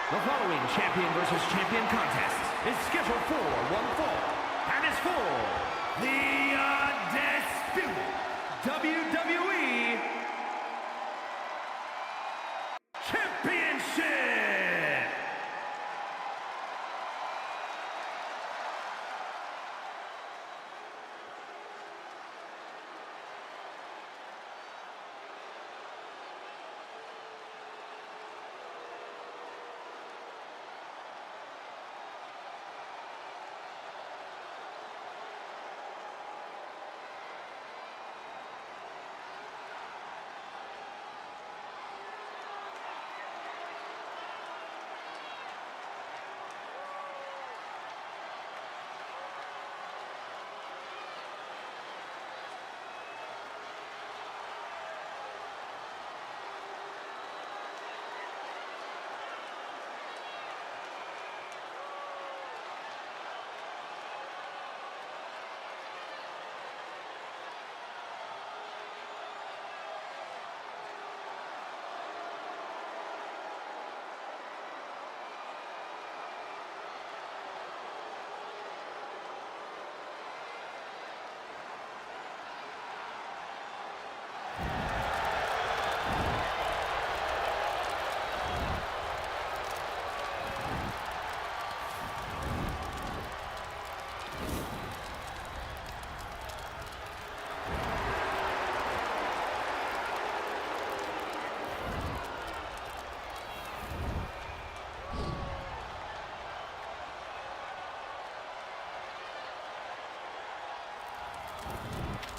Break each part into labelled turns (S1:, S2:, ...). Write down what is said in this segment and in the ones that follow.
S1: The following champion versus champion contest is scheduled for one fall and is for the undisputed WWE Championship!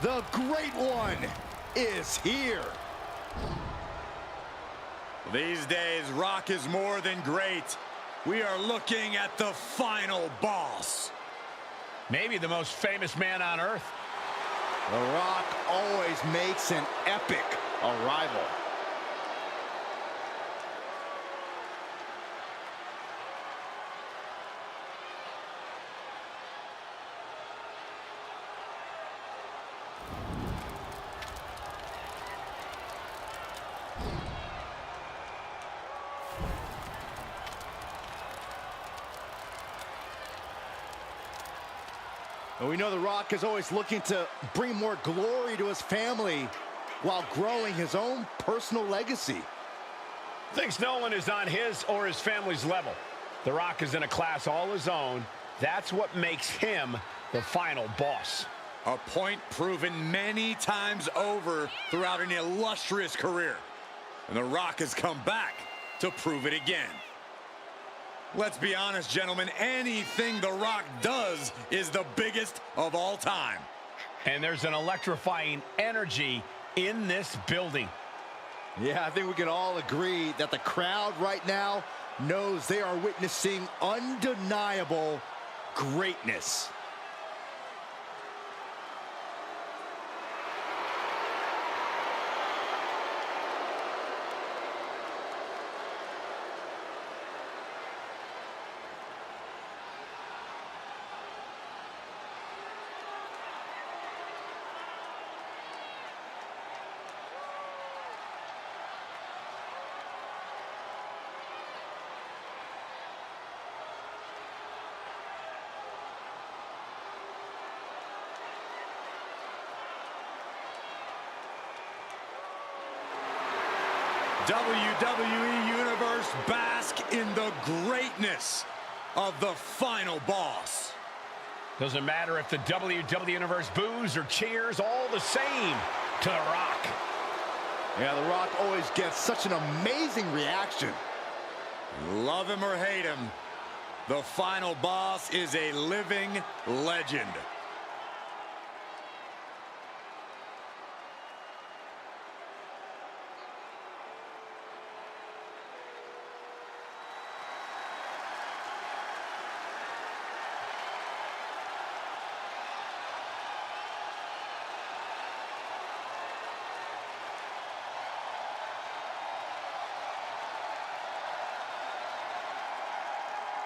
S2: The Great One is here.
S3: These days, Rock is more than great. We are looking at the final boss.
S4: Maybe the most famous man on earth.
S2: The Rock always makes an epic arrival. And we know The Rock is always looking to bring more glory to his family while growing his own personal legacy.
S4: Thinks no one is on his or his family's level. The Rock is in a class all his own. That's what makes him the final boss.
S3: A point proven many times over throughout an illustrious career. And The Rock has come back to prove it again. Let's be honest, gentlemen, anything The Rock does is the biggest of all time.
S4: And there's an electrifying energy in this building.
S2: Yeah, I think we can all agree that the crowd right now knows they are witnessing undeniable greatness.
S3: WWE Universe, bask in the greatness of the final boss.
S4: Doesn't matter if the WWE Universe boos or cheers, all the same to The Rock.
S2: Yeah, The Rock always gets such an amazing reaction.
S3: Love him or hate him, the final boss is a living legend.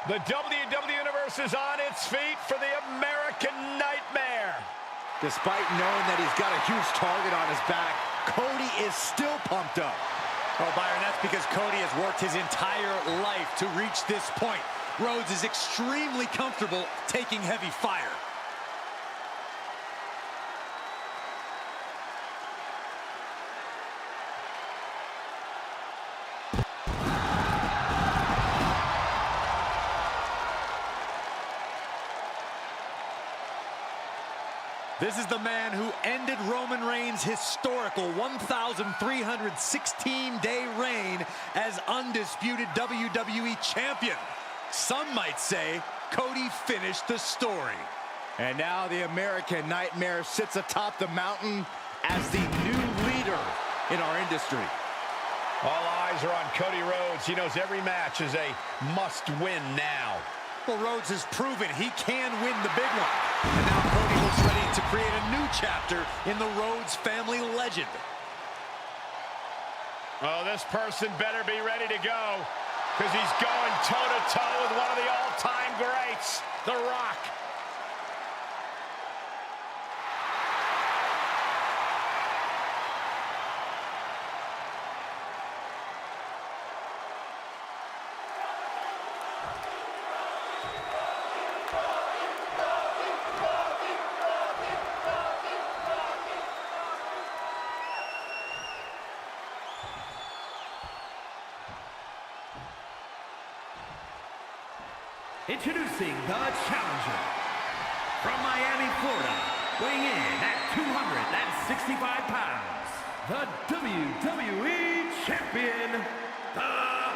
S4: The WWE Universe is on its feet for the American Nightmare.
S2: Despite knowing that he's got a huge target on his back, Cody is still pumped up.
S3: Oh, Byron, that's because Cody has worked his entire life to reach this point. Rhodes is extremely comfortable taking heavy fire. This is the man who ended Roman Reigns' historical 1,316-day reign as undisputed WWE champion. Some might say Cody finished the story.
S2: And now the American Nightmare sits atop the mountain as the new leader in our industry.
S4: All eyes are on Cody Rhodes. He knows every match is a must-win now.
S3: Well, Rhodes has proven he can win the big one. And now Cody looks ready to create a new chapter in the Rhodes family legend.
S4: Oh, this person better be ready to go, because he's going toe-to-toe with one of the all-time greats, The Rock.
S1: Introducing the challenger from Miami, Florida, weighing in at 265 pounds, the WWE Champion, The Rock!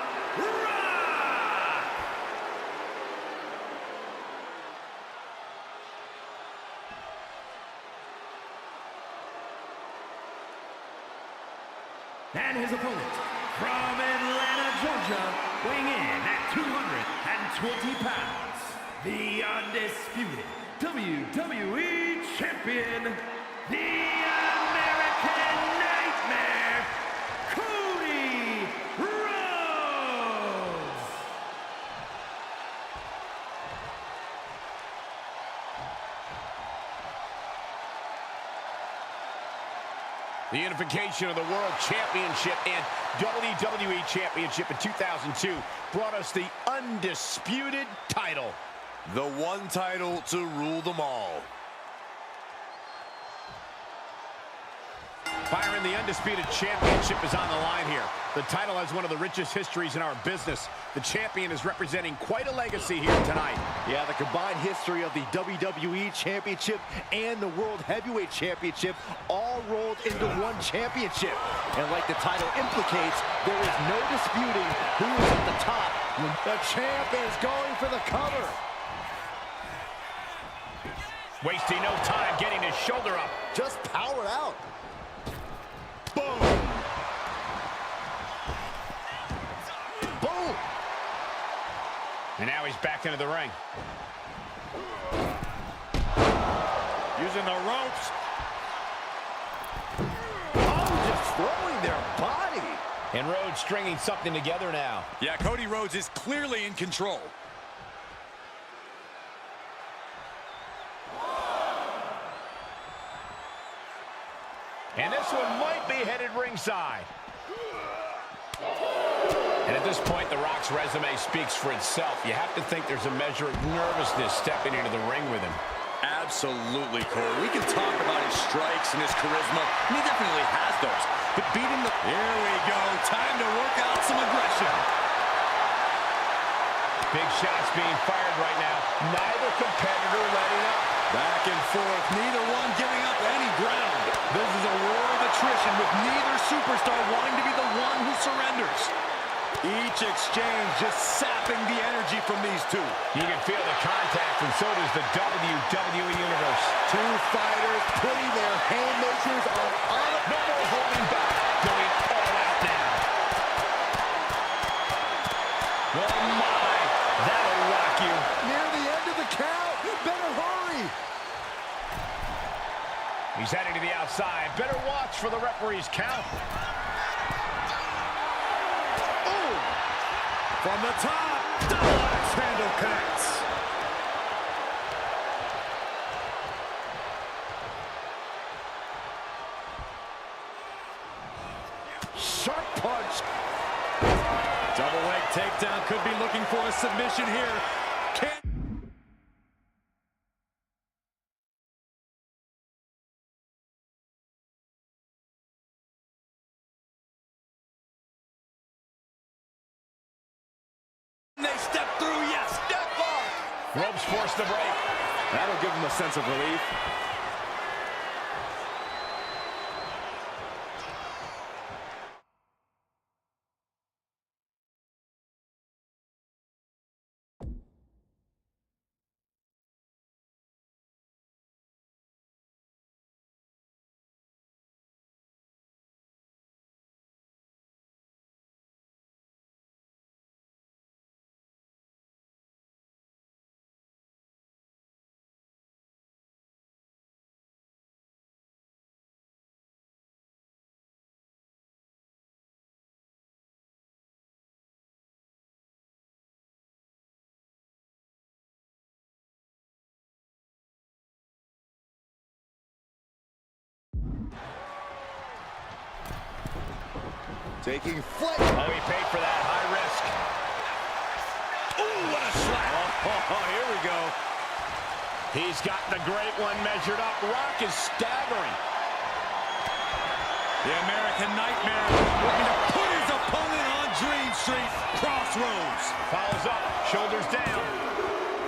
S1: And his opponent from Atlanta, Georgia, weighing in at 220 pounds, the undisputed WWE Champion, the American Nightmare, Cody Rhodes!
S4: The unification of the World Championship and WWE Championship in 2002 brought us the undisputed title.
S3: The one title to rule them all.
S4: Byron, the undisputed championship is on the line here. The title has one of the richest histories in our business. The champion is representing quite a legacy here tonight.
S2: Yeah, the combined history of the WWE Championship and the World Heavyweight Championship all rolled into one championship. And like the title implicates, there is no disputing who is at the top. The champ is going for the cover.
S4: Wasting no time getting his shoulder up.
S2: Just power out. Boom. Boom.
S4: And now he's back into the ring. Using the ropes.
S2: Oh, just throwing their body.
S4: And Rhodes stringing something together now.
S3: Yeah, Cody Rhodes is clearly in control.
S4: And this one might be headed ringside. And at this point, The Rock's resume speaks for itself. You have to think there's a measure of nervousness stepping into the ring with him.
S3: Absolutely, Cole. We can talk about his strikes and his charisma, and he definitely has those. But beating the... Here we go. Time to work out some aggression.
S4: Big shots being fired right now. Neither competitor letting up.
S3: Back and forth, neither one giving up any ground. This is a war of attrition with neither superstar wanting to be the one who surrenders. Each exchange just sapping the energy from these two.
S4: You can feel the contact, and so does the WWE Universe.
S2: Two fighters putting their haymakers on.
S4: No more holding back. Going all out now. Oh my, that'll rock you.
S2: Near the end of the count. Better hurry.
S4: He's heading to the outside. Better watch for the referee's count.
S3: From the top, Delux handle connects.
S2: Sharp punch.
S3: Takedown, could be looking for a submission here. Can't. They step through, yes, step off.
S4: Ropes forced the break.
S2: That'll give him a sense of relief. Taking flight.
S4: Oh, he paid for that. High risk.
S3: Ooh, what a slap.
S4: Oh, here we go. He's got the great one measured up. Rock is staggering.
S3: The American Nightmare looking to put his opponent on Dream Street. Crossroads.
S4: Follows up. Shoulders down.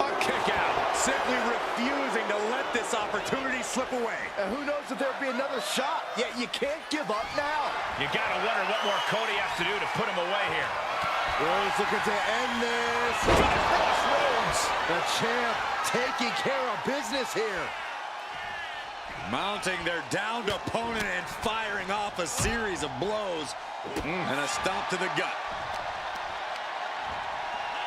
S4: A kick out.
S2: Simply refusing to let this opportunity slip away. And who knows if there'll be another shot, yet you can't give up now.
S4: You gotta wonder what more Cody has to do to put him away here.
S2: Rhodes looking to end this.
S4: Crossroads.
S2: The champ taking care of business here.
S3: Mounting their downed opponent and firing off a series of blows. And a stomp to the gut.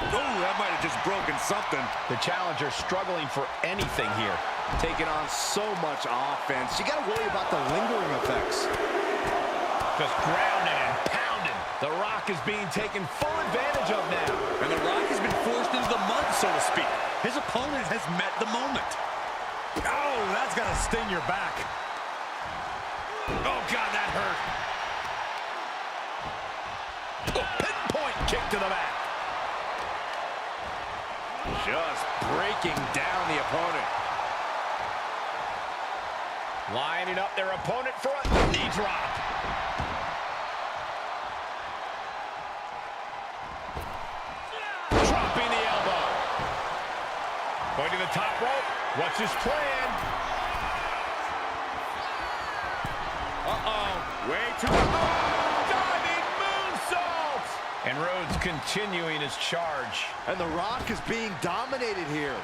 S3: Oh, that might have just broken something.
S4: The challenger struggling for anything here.
S2: Taking on so much offense. You got to worry about the lingering effects.
S4: Just grounding and pounding. The Rock is being taken full advantage of now.
S3: And The Rock has been forced into the mud, so to speak. His opponent has met the moment. Oh, that's got to sting your back.
S4: Oh, God, that hurt. Oh, pinpoint kick to the back.
S2: Just breaking down the opponent.
S4: Lining up their opponent for a knee drop. Dropping the elbow. Going to the top rope. What's his plan?
S3: Uh-oh. Way too...
S4: Diving moonsault! And Rhodes continuing his charge.
S2: And The Rock is being dominated here.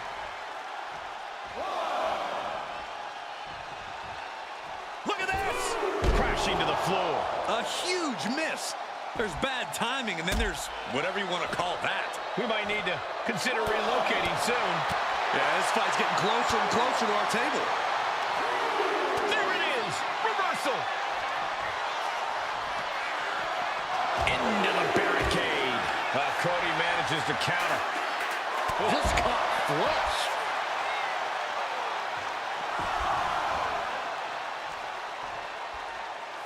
S4: Look at this! Crashing to the floor.
S3: A huge miss. There's bad timing, and then there's whatever you want to call that.
S4: We might need to consider relocating soon.
S3: Yeah, this fight's getting closer and closer to our table.
S4: There it is! Reversal! Into the barricade. Cody manages to counter.
S2: Just caught flush.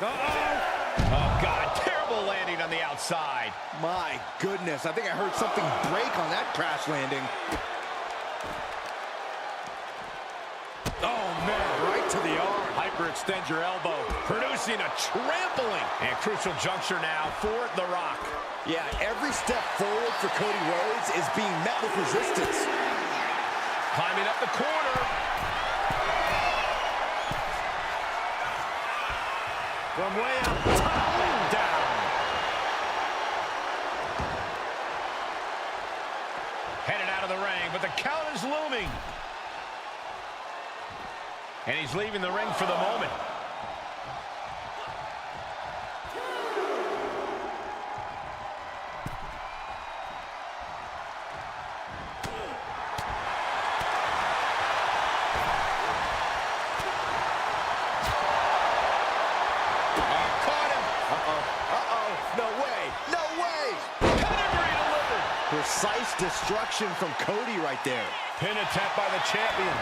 S4: Oh, God, terrible landing on the outside.
S2: My goodness, I think I heard something break on that crash landing.
S3: Oh, man, right to the arm.
S2: Hyperextend your elbow.
S4: Producing a trampling. And crucial juncture now for The Rock.
S2: Yeah, every step forward for Cody Rhodes is being met with resistance.
S4: Climbing up the corner.
S2: From way up top and down.
S4: Headed out of the ring, but the count is looming. And he's leaving the ring for the moment.
S2: Precise destruction from Cody right there.
S4: Pin attempt by the champion.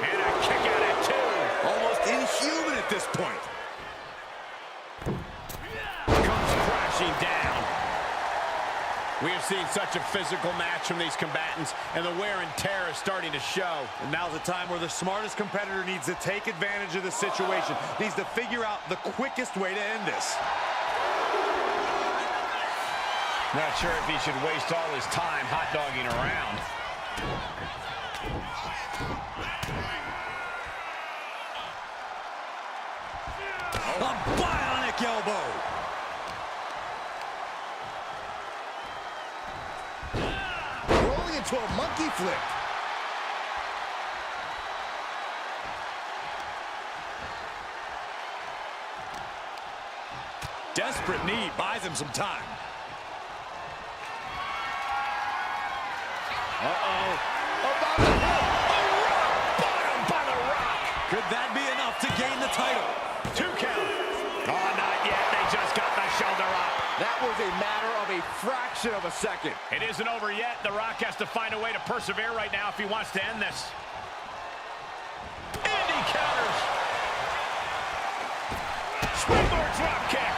S4: And a kick out at two.
S3: Almost inhuman at this point.
S4: We have seen such a physical match from these combatants, and the wear and tear is starting to show.
S3: And now's the time where the smartest competitor needs to take advantage of the situation. Needs to figure out the quickest way to end this.
S4: Not sure if he should waste all his time hot-dogging around.
S3: A bionic elbow.
S2: Rolling into a monkey flip.
S3: Desperate need buys him some time.
S2: Uh-oh.
S4: About to hit. A rock bottom by the Rock.
S3: Could that be enough to gain the title?
S4: 2 count. Oh, not yet. They just got the shoulder up.
S2: That was a matter of a fraction of a second.
S4: It isn't over yet. The Rock has to find a way to persevere right now if he wants to end this. And he counters. Springboard drop kick.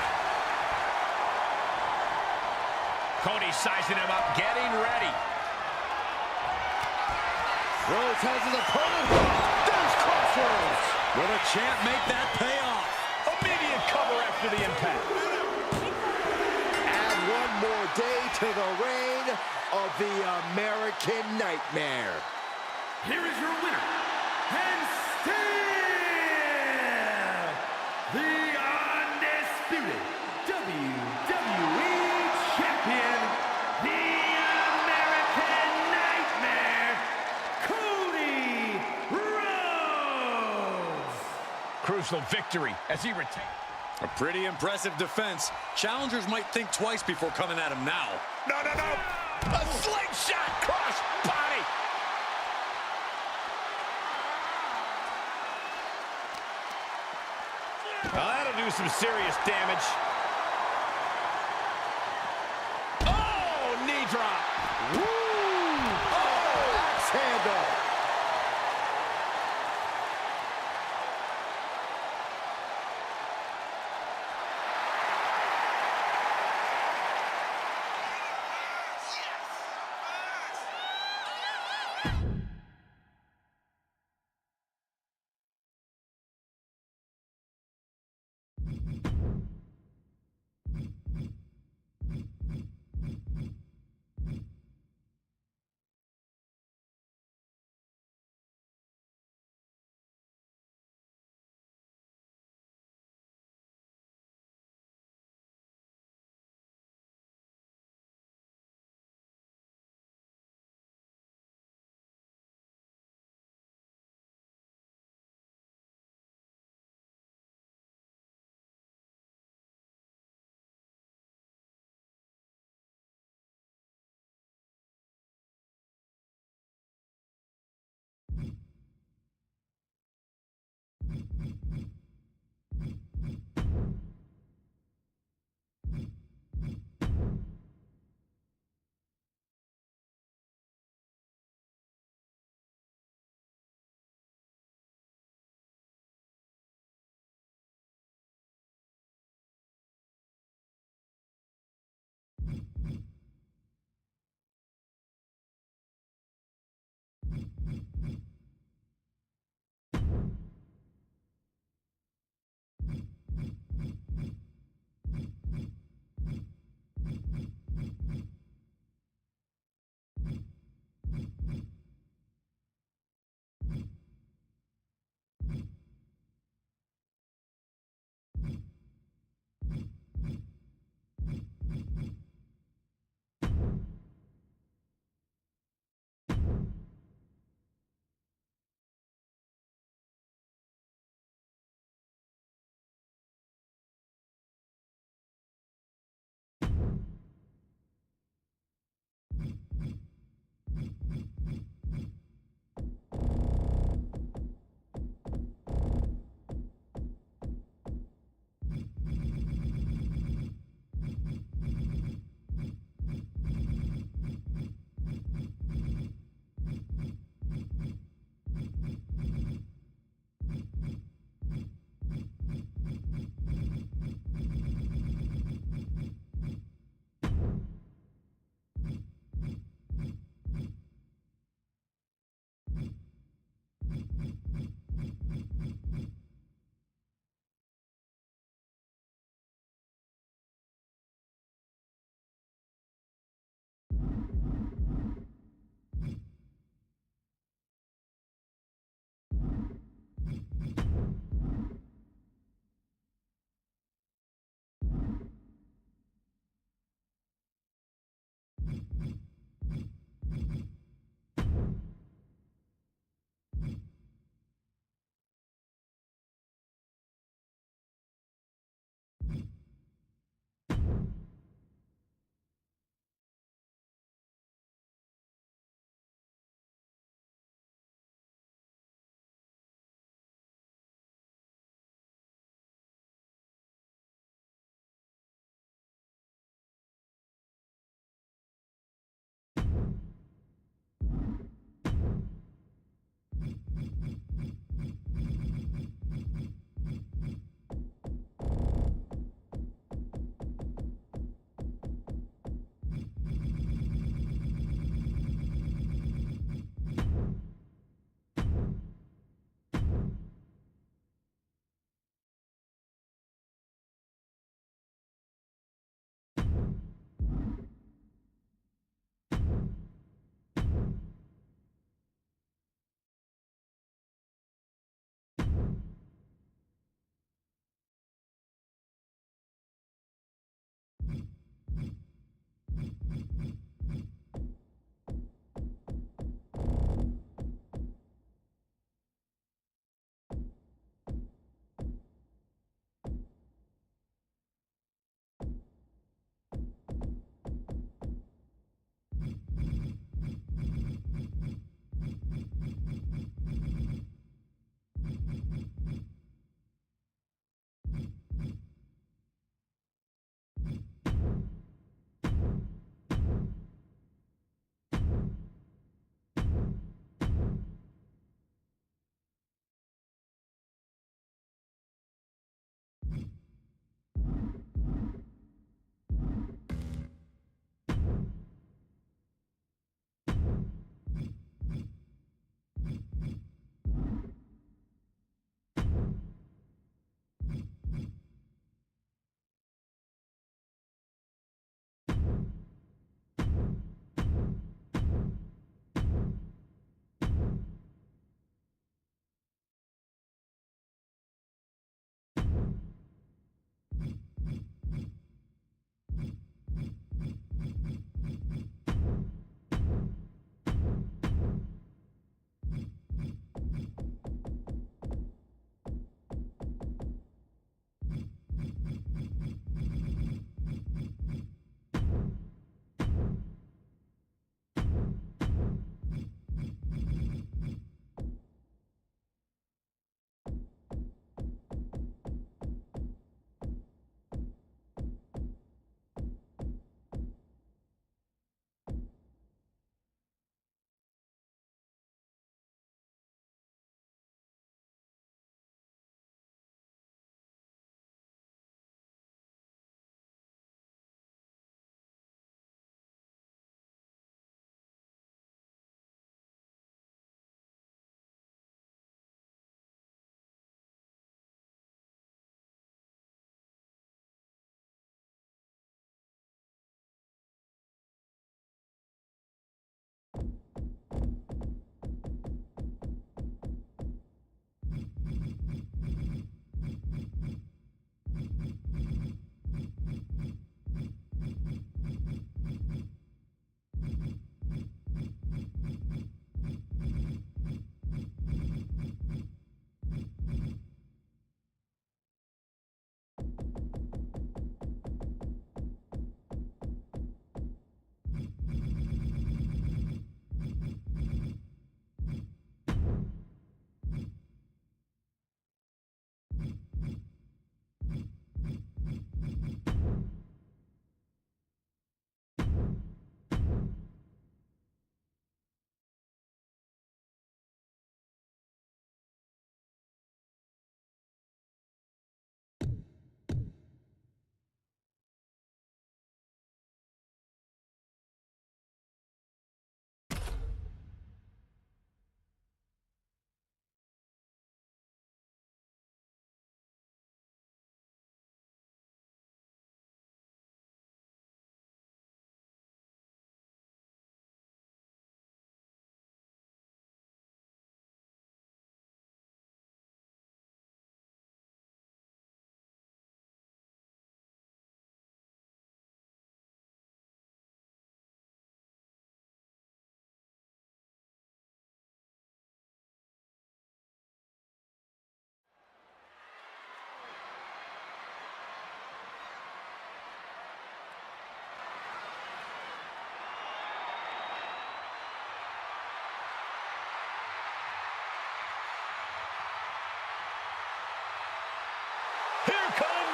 S4: Cody sizing him up, getting ready.
S2: Rose has his opponent. There's crossroads.
S3: Will the champ make that pay off?
S4: Immediate cover after the impact.
S2: Add one more day to the reign of the American Nightmare.
S1: Here is your winner, and still the undisputed WWE Champion, the American Nightmare, Cody Rhodes.
S4: Crucial victory as he retains.
S3: A pretty impressive defense. Challengers might think twice before coming at him now.
S4: No, no, no. A slingshot cross body. Well, that'll do some serious damage. Oh, knee drop.
S2: Woo! Oh, axe handle.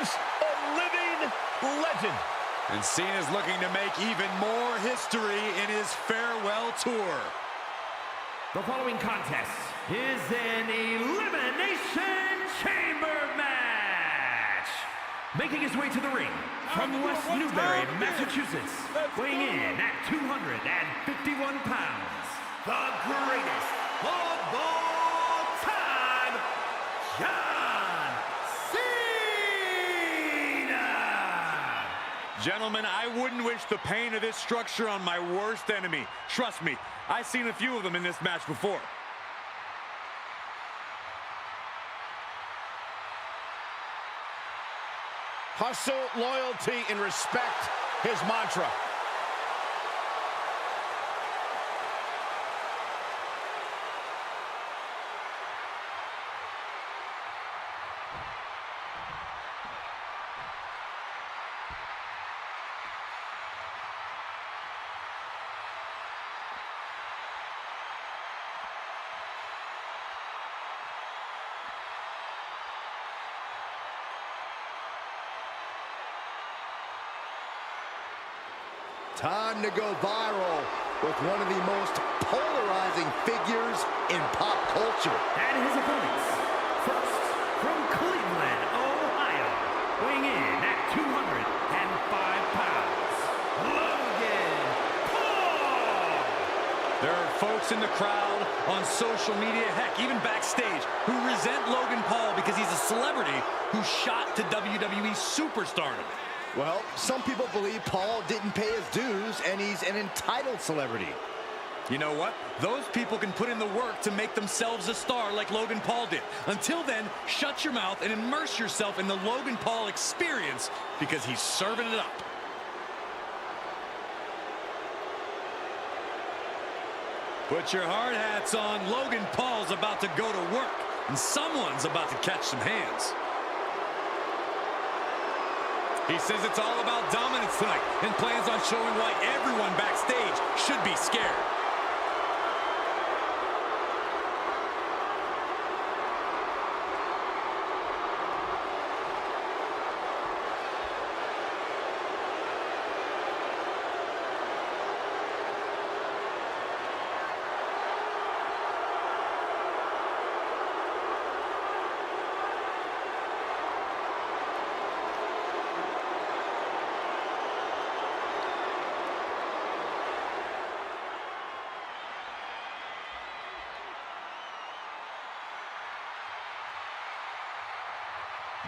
S4: emerges a living legend.
S3: And Cena's looking to make even more history in his farewell tour.
S1: The following contest is an Elimination Chamber match. Making his way to the ring from West Newbury, Massachusetts, weighing in at 251 pounds, the greatest of all time, John Cena!
S3: Gentlemen, I wouldn't wish the pain of this structure on my worst enemy. Trust me, I've seen a few of them in this match before.
S4: Hustle, loyalty, and respect, his mantra.
S2: Time to go viral with one of the most polarizing figures in pop culture.
S1: And his opponents, first, from Cleveland, Ohio, weighing in at 205 pounds, Logan Paul!
S3: There are folks in the crowd, on social media, heck, even backstage, who resent Logan Paul because he's a celebrity who shot to WWE superstardom.
S2: Well, some people believe Paul didn't pay his dues and he's an entitled celebrity.
S3: You know what? Those people can put in the work to make themselves a star like Logan Paul did. Until then, shut your mouth and immerse yourself in the Logan Paul experience because he's serving it up. Put your hard hats on. Logan Paul's about to go to work, and someone's about to catch some hands. He says it's all about dominance tonight and plans on showing why everyone backstage should be scared.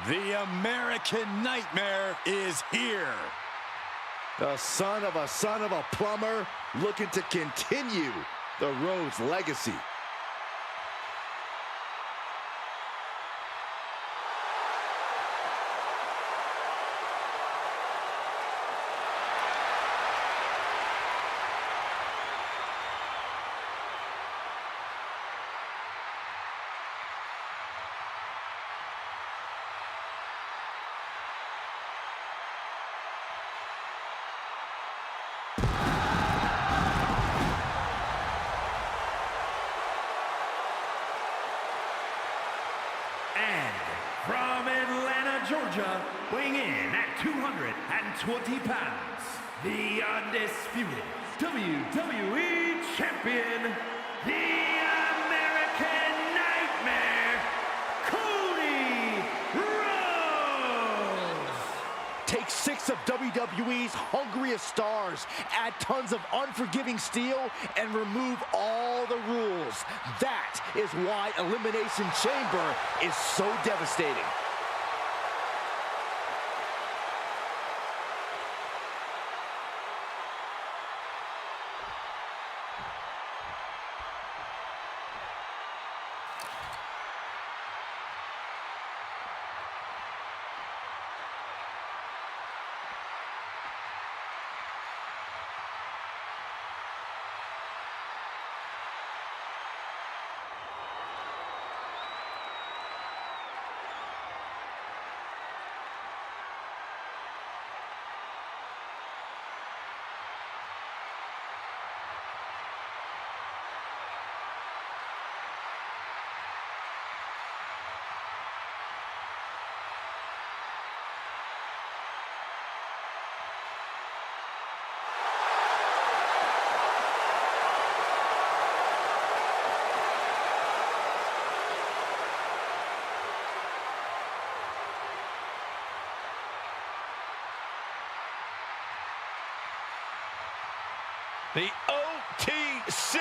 S3: The American Nightmare is here.
S2: The son of a plumber looking to continue the Rhodes legacy.
S1: And from Atlanta, Georgia, weighing in at 220 pounds, the undisputed WWE Champion, the American Nightmare, Cody Rhodes!
S2: Take 6 of WWE's hungriest stars, add tons of unforgiving steel, and remove all the rules. That is why Elimination Chamber is so devastating.
S4: The OTC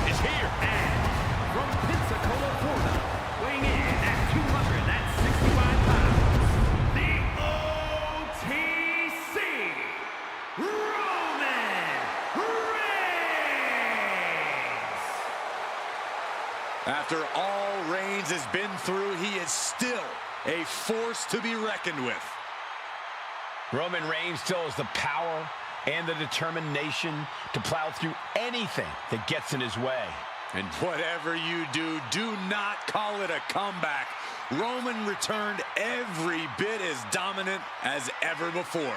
S4: is here.
S1: And from Pensacola, Florida, weighing in at 265 pounds, the OTC, Roman Reigns.
S3: After all Reigns has been through, he is still a force to be reckoned with.
S4: Roman Reigns still has the power and the determination to plow through anything that gets in his way.
S3: And whatever you do, do not call it a comeback. Roman returned every bit as dominant as ever before.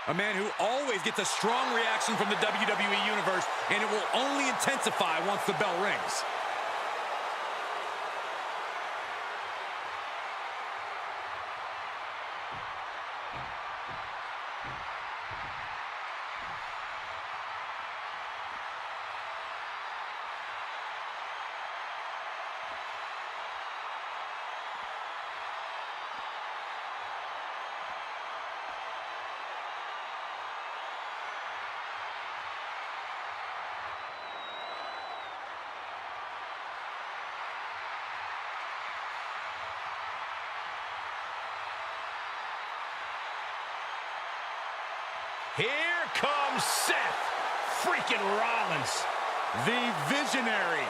S3: A man who always gets a strong reaction from the WWE Universe, and it will only intensify once the bell rings.
S4: Here comes Seth freaking Rollins.
S3: The visionary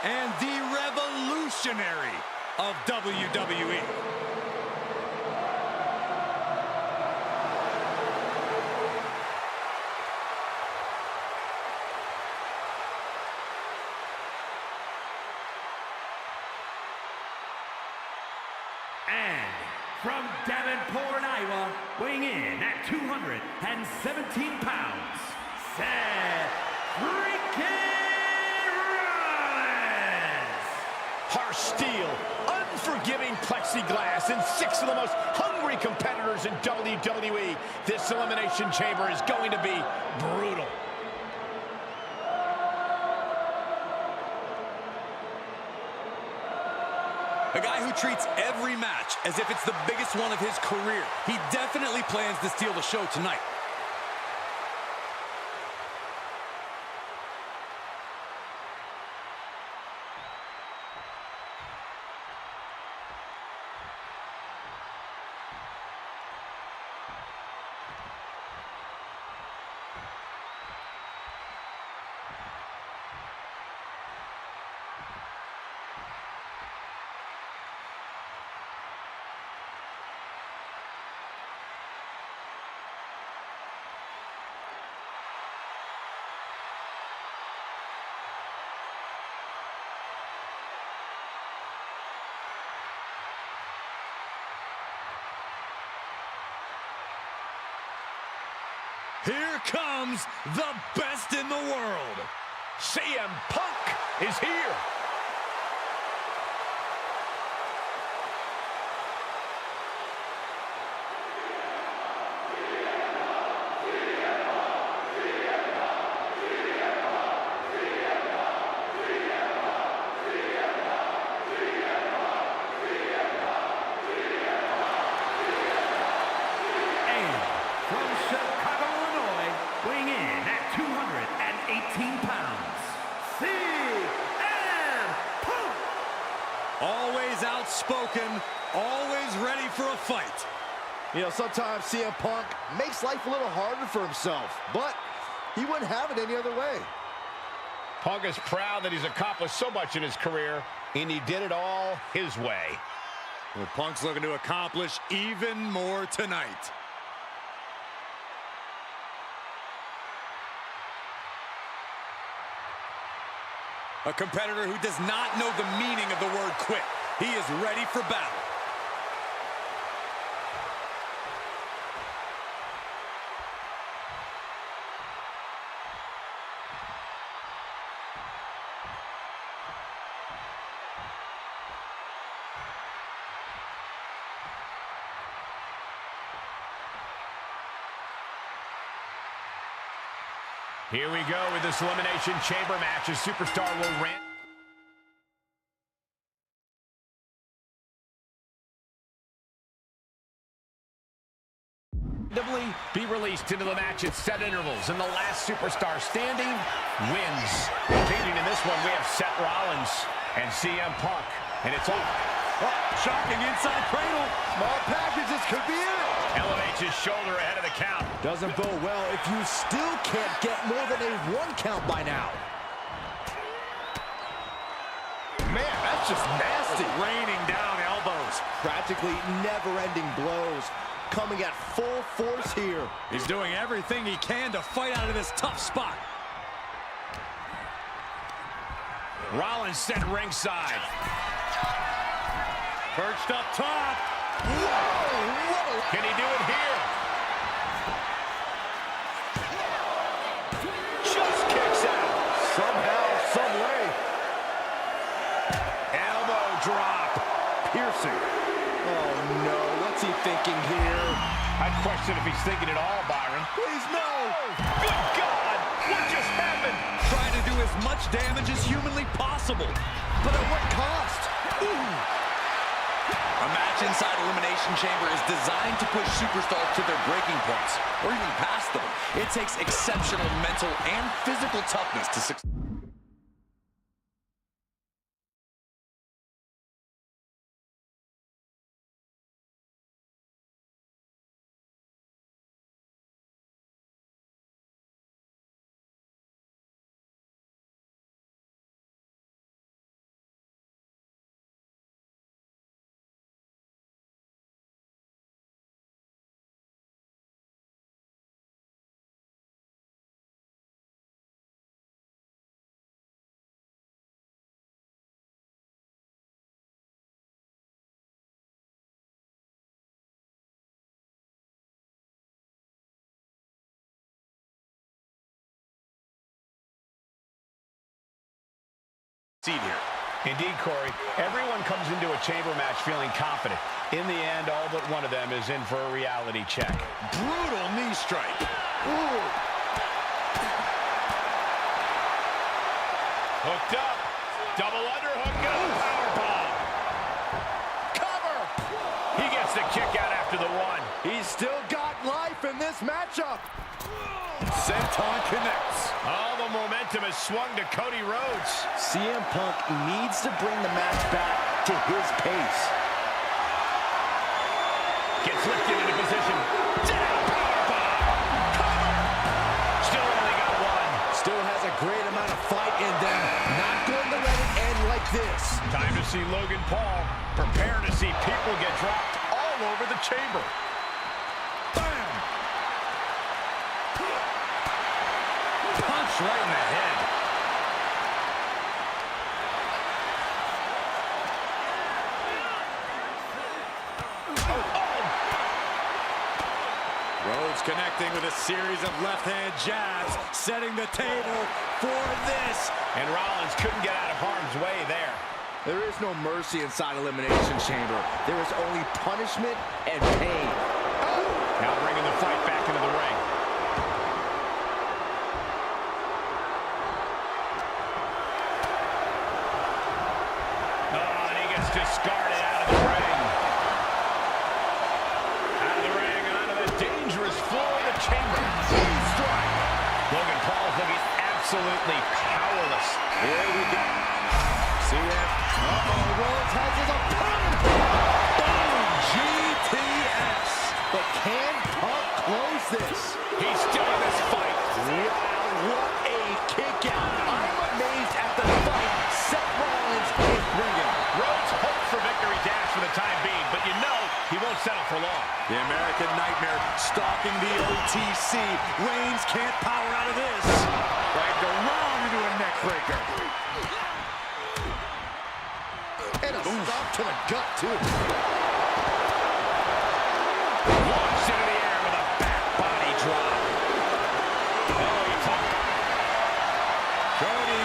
S3: and the revolutionary of WWE.
S1: And from Davenport, Iowa, weighing in at 217 pounds, Seth freaking Rollins.
S4: Harsh steel, unforgiving plexiglass, and 6 of the most hungry competitors in WWE. This elimination chamber is going to be brutal.
S3: A guy who treats every match as if it's the biggest one of his career. He definitely plans to steal the show tonight. Here comes the best in the world.
S4: CM Punk is here.
S1: Weighing in at 218 pounds, CM Punk.
S3: Always outspoken, always ready for a fight.
S2: You know, sometimes CM Punk makes life a little harder for himself, but he wouldn't have it any other way.
S4: Punk is proud that he's accomplished so much in his career, and he did it all his way.
S3: Well, Punk's looking to accomplish even more tonight. A competitor who does not know the meaning of the word quit. He is ready for battle.
S4: Here we go with this Elimination Chamber match. A superstar will rant. Be released into the match at set intervals, and the last superstar standing wins. Competing in this one, we have Seth Rollins and CM Punk, and it's off.
S2: Oh, shocking inside cradle. Small packages could be it.
S4: Elevates his shoulder ahead of the count.
S2: Doesn't bode well if you still can't get more than a 1 count by now. Man, that's just nasty.
S3: Raining down elbows.
S2: Practically never-ending blows. Coming at full force here.
S3: He's doing everything he can to fight out of this tough spot.
S4: Rollins sent ringside.
S3: Perched up top.
S2: Whoa!
S4: Can he do it here? Just kicks out.
S2: Somehow, some way.
S4: Elbow drop.
S2: Piercing. Oh, no. What's he thinking here?
S4: I'd question if he's thinking it all, Byron.
S2: Please, no!
S4: Good God! What just happened?
S3: Trying to do as much damage as humanly possible.
S2: But at what cost? Ooh.
S5: A match inside Elimination Chamber is designed to push superstars to their breaking points, or even past them. It takes exceptional mental and physical toughness to succeed.
S3: Here.
S4: Indeed, Corey. Everyone comes into a chamber match feeling confident. In the end, all but one of them is in for a reality check.
S3: Brutal knee strike.
S2: Ooh.
S4: Hooked up. Double underhook. Powerbomb. Cover. He gets the kick out after the one.
S2: He's still got life in this matchup.
S3: Senton connects.
S4: Oh, the momentum has swung to Cody Rhodes.
S2: CM Punk needs to bring the match back to his pace.
S4: Gets lifted into position. Down, powerbomb. Cover. Still only got one.
S2: Still has a great amount of fight in them. Not going to let it end like this.
S4: Time to see Logan Paul. Prepare to see people get dropped all over the chamber.
S2: Bam!
S4: Punch right in the head.
S3: Rhodes connecting with a series of left-hand jabs, setting the table for this.
S4: And Rollins couldn't get out of harm's way there.
S2: There is no mercy inside Elimination Chamber. There is only punishment and pain.
S4: Now bringing the fight back into the ring. Oh, and he gets discarded out of the ring. Out of the ring, onto the dangerous floor of the chamber. Strike. Logan Paul's looking absolutely powerless.
S2: Here we go. CM. Rhodes has his opponent.
S3: Boom! GTS.
S2: But can Punk close this?
S4: He's still in this fight.
S2: Wow, what a kick out. I'm amazed at the fight Seth Rollins is bringing.
S4: Rhodes hopes for victory dash for the time being, but you know he won't settle for long.
S3: The American Nightmare stalking the OTC. Reigns can't power out of this. Dragged around into a neck breaker.
S2: And a stop to the gut, too.
S4: Launched into the air with a back body drop. Oh, he talked.
S3: Cody.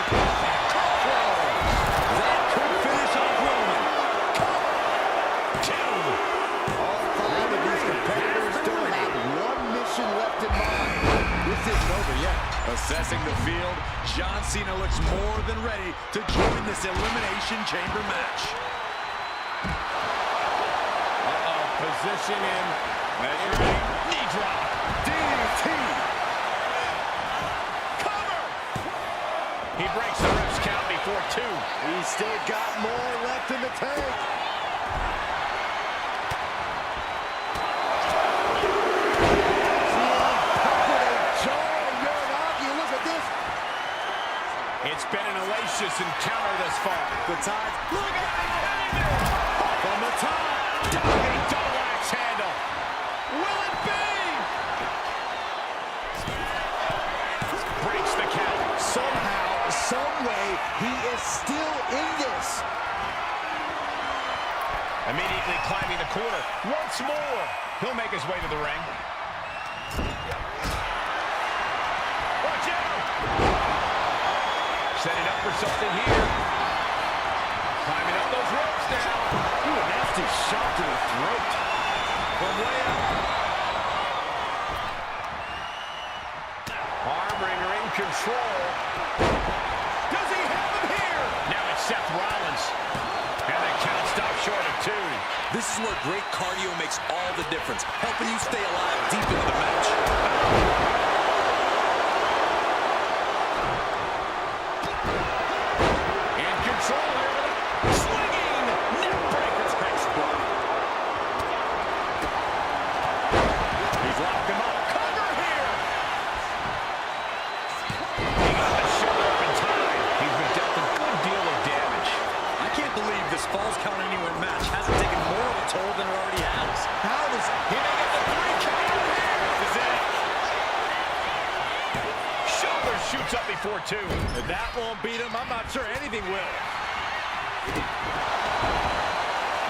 S3: That could finish off Roman.
S4: Two.
S2: All 5 of these competitors still have one mission left in mind. This isn't over yet.
S3: A Assessing the field, John Cena looks more than ready to join this Elimination Chamber match.
S4: Position in. Measuring. Knee drop.
S2: DDT.
S4: Cover. He breaks the ref's count before 2.
S2: He's still got more left in the tank.
S4: It's been an hellacious encounter thus far.
S2: The time.
S4: Look at it! From the top. Diving double axe handle. Will it be? Breaks the count.
S2: Somehow, some way, he is still in this.
S4: Immediately climbing the corner. Once more. He'll make his way to the ring. Watch out! Setting up for something here. Climbing up those ropes now.
S2: Ooh, a nasty shot to the throat.
S4: From way up. Armbringer in control. Does he have him here? Now it's Seth Rollins. And the count stops short of 2.
S5: This is where great cardio makes all the difference, helping you stay alive deep into the match.
S3: Falls count anywhere match hasn't taken more of a toll than it already has.
S4: How does he make it the 3 count? Is it? Shoulder shoots up before 2.
S2: If that won't beat him, I'm not sure anything will.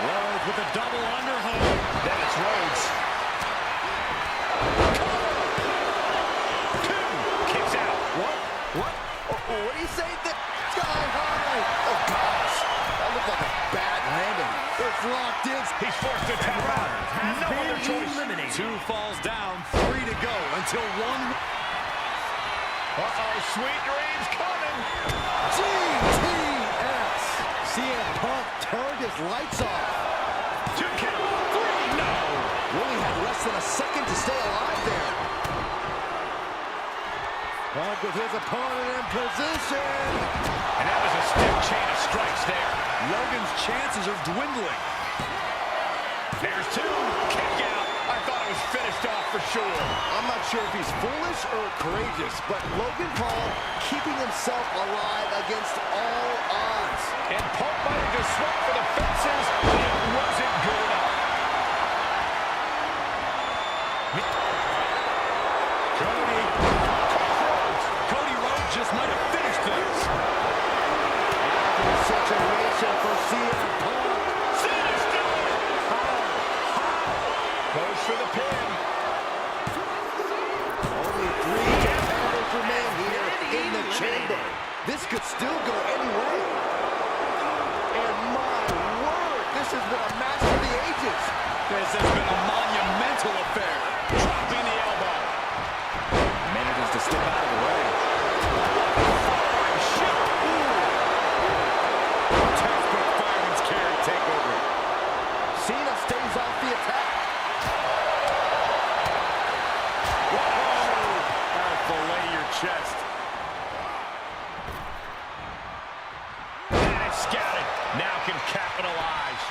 S2: Rhodes with a double underhook.
S4: Then it's Rhodes. Cover. 2. Kicks out.
S2: What do you say? That sky high. Oh, gosh. That looked like a bad landing. It's locked in.
S4: He's forced to tap out. No other choice.
S1: Eliminated.
S3: 2 falls down, 3 to go until 1.
S4: Uh-oh, sweet dreams coming.
S2: GTS. CM Punk turned his lights off.
S4: 2 count. 3. No.
S2: Really had less than a second to stay alive there. Punk with his opponent in position.
S4: And that was a stiff chain of strikes there.
S3: Logan's chances are dwindling.
S4: There's 2. Kick out. I thought it was finished off for sure.
S2: I'm not sure if he's foolish or courageous, but Logan Paul keeping himself alive against all odds.
S4: And Punk might have just swept for the fences, but it wasn't good enough.
S3: Cody Rhodes just might have finished this.
S2: Situation for CM Punk.
S4: Cena's done it. Goes for the pin.
S2: Only 3 competitors remain here in the chamber. This could still go any way. And my word, this has been a match for the ages.
S3: This has been a monumental affair.
S4: Dropping the elbow.
S2: Manages to slip out of the way.
S3: Textbook fireman's carry takeover.
S2: Cena stays off the attack.
S3: That'll fillet your chest.
S4: And it's scouted. Now can capitalize.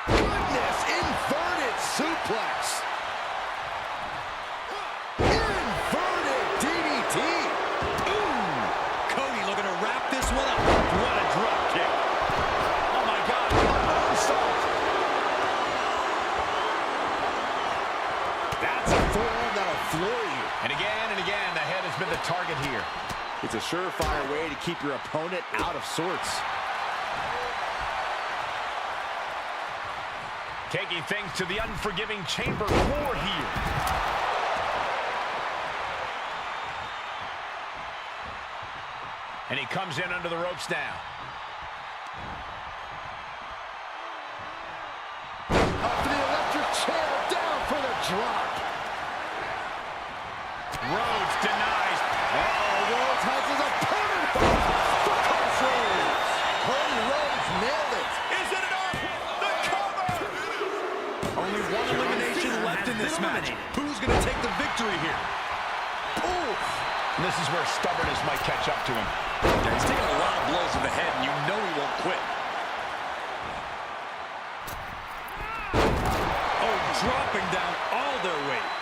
S2: Goodness, inverted suplex. Inverted DDT.
S3: Cody looking to wrap this one up.
S4: What a drop kick. Oh my God. Moonsault.
S2: That's a forearm that'll floor you.
S4: And again, the head has been the target here.
S2: It's a surefire way to keep your opponent out of sorts.
S4: Taking things to the unforgiving chamber floor here. And he comes in under the ropes now.
S2: Up to the electric chair, down for the drop.
S3: Only one elimination left in this match. Who's going to take the victory here?
S4: Ooh. And this is where stubbornness might catch up to him.
S5: Yeah, he's taking a lot of blows to the head, and you know he won't quit.
S3: Oh, dropping down all their weight.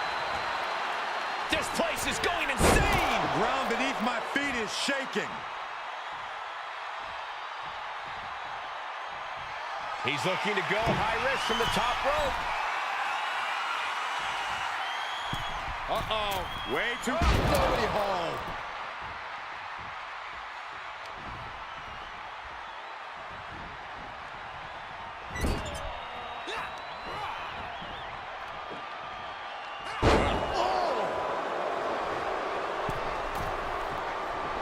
S4: This place is going insane!
S3: The ground beneath my feet is shaking.
S4: He's looking to go high risk from the top rope.
S3: Uh-oh. Way too... Nobody home.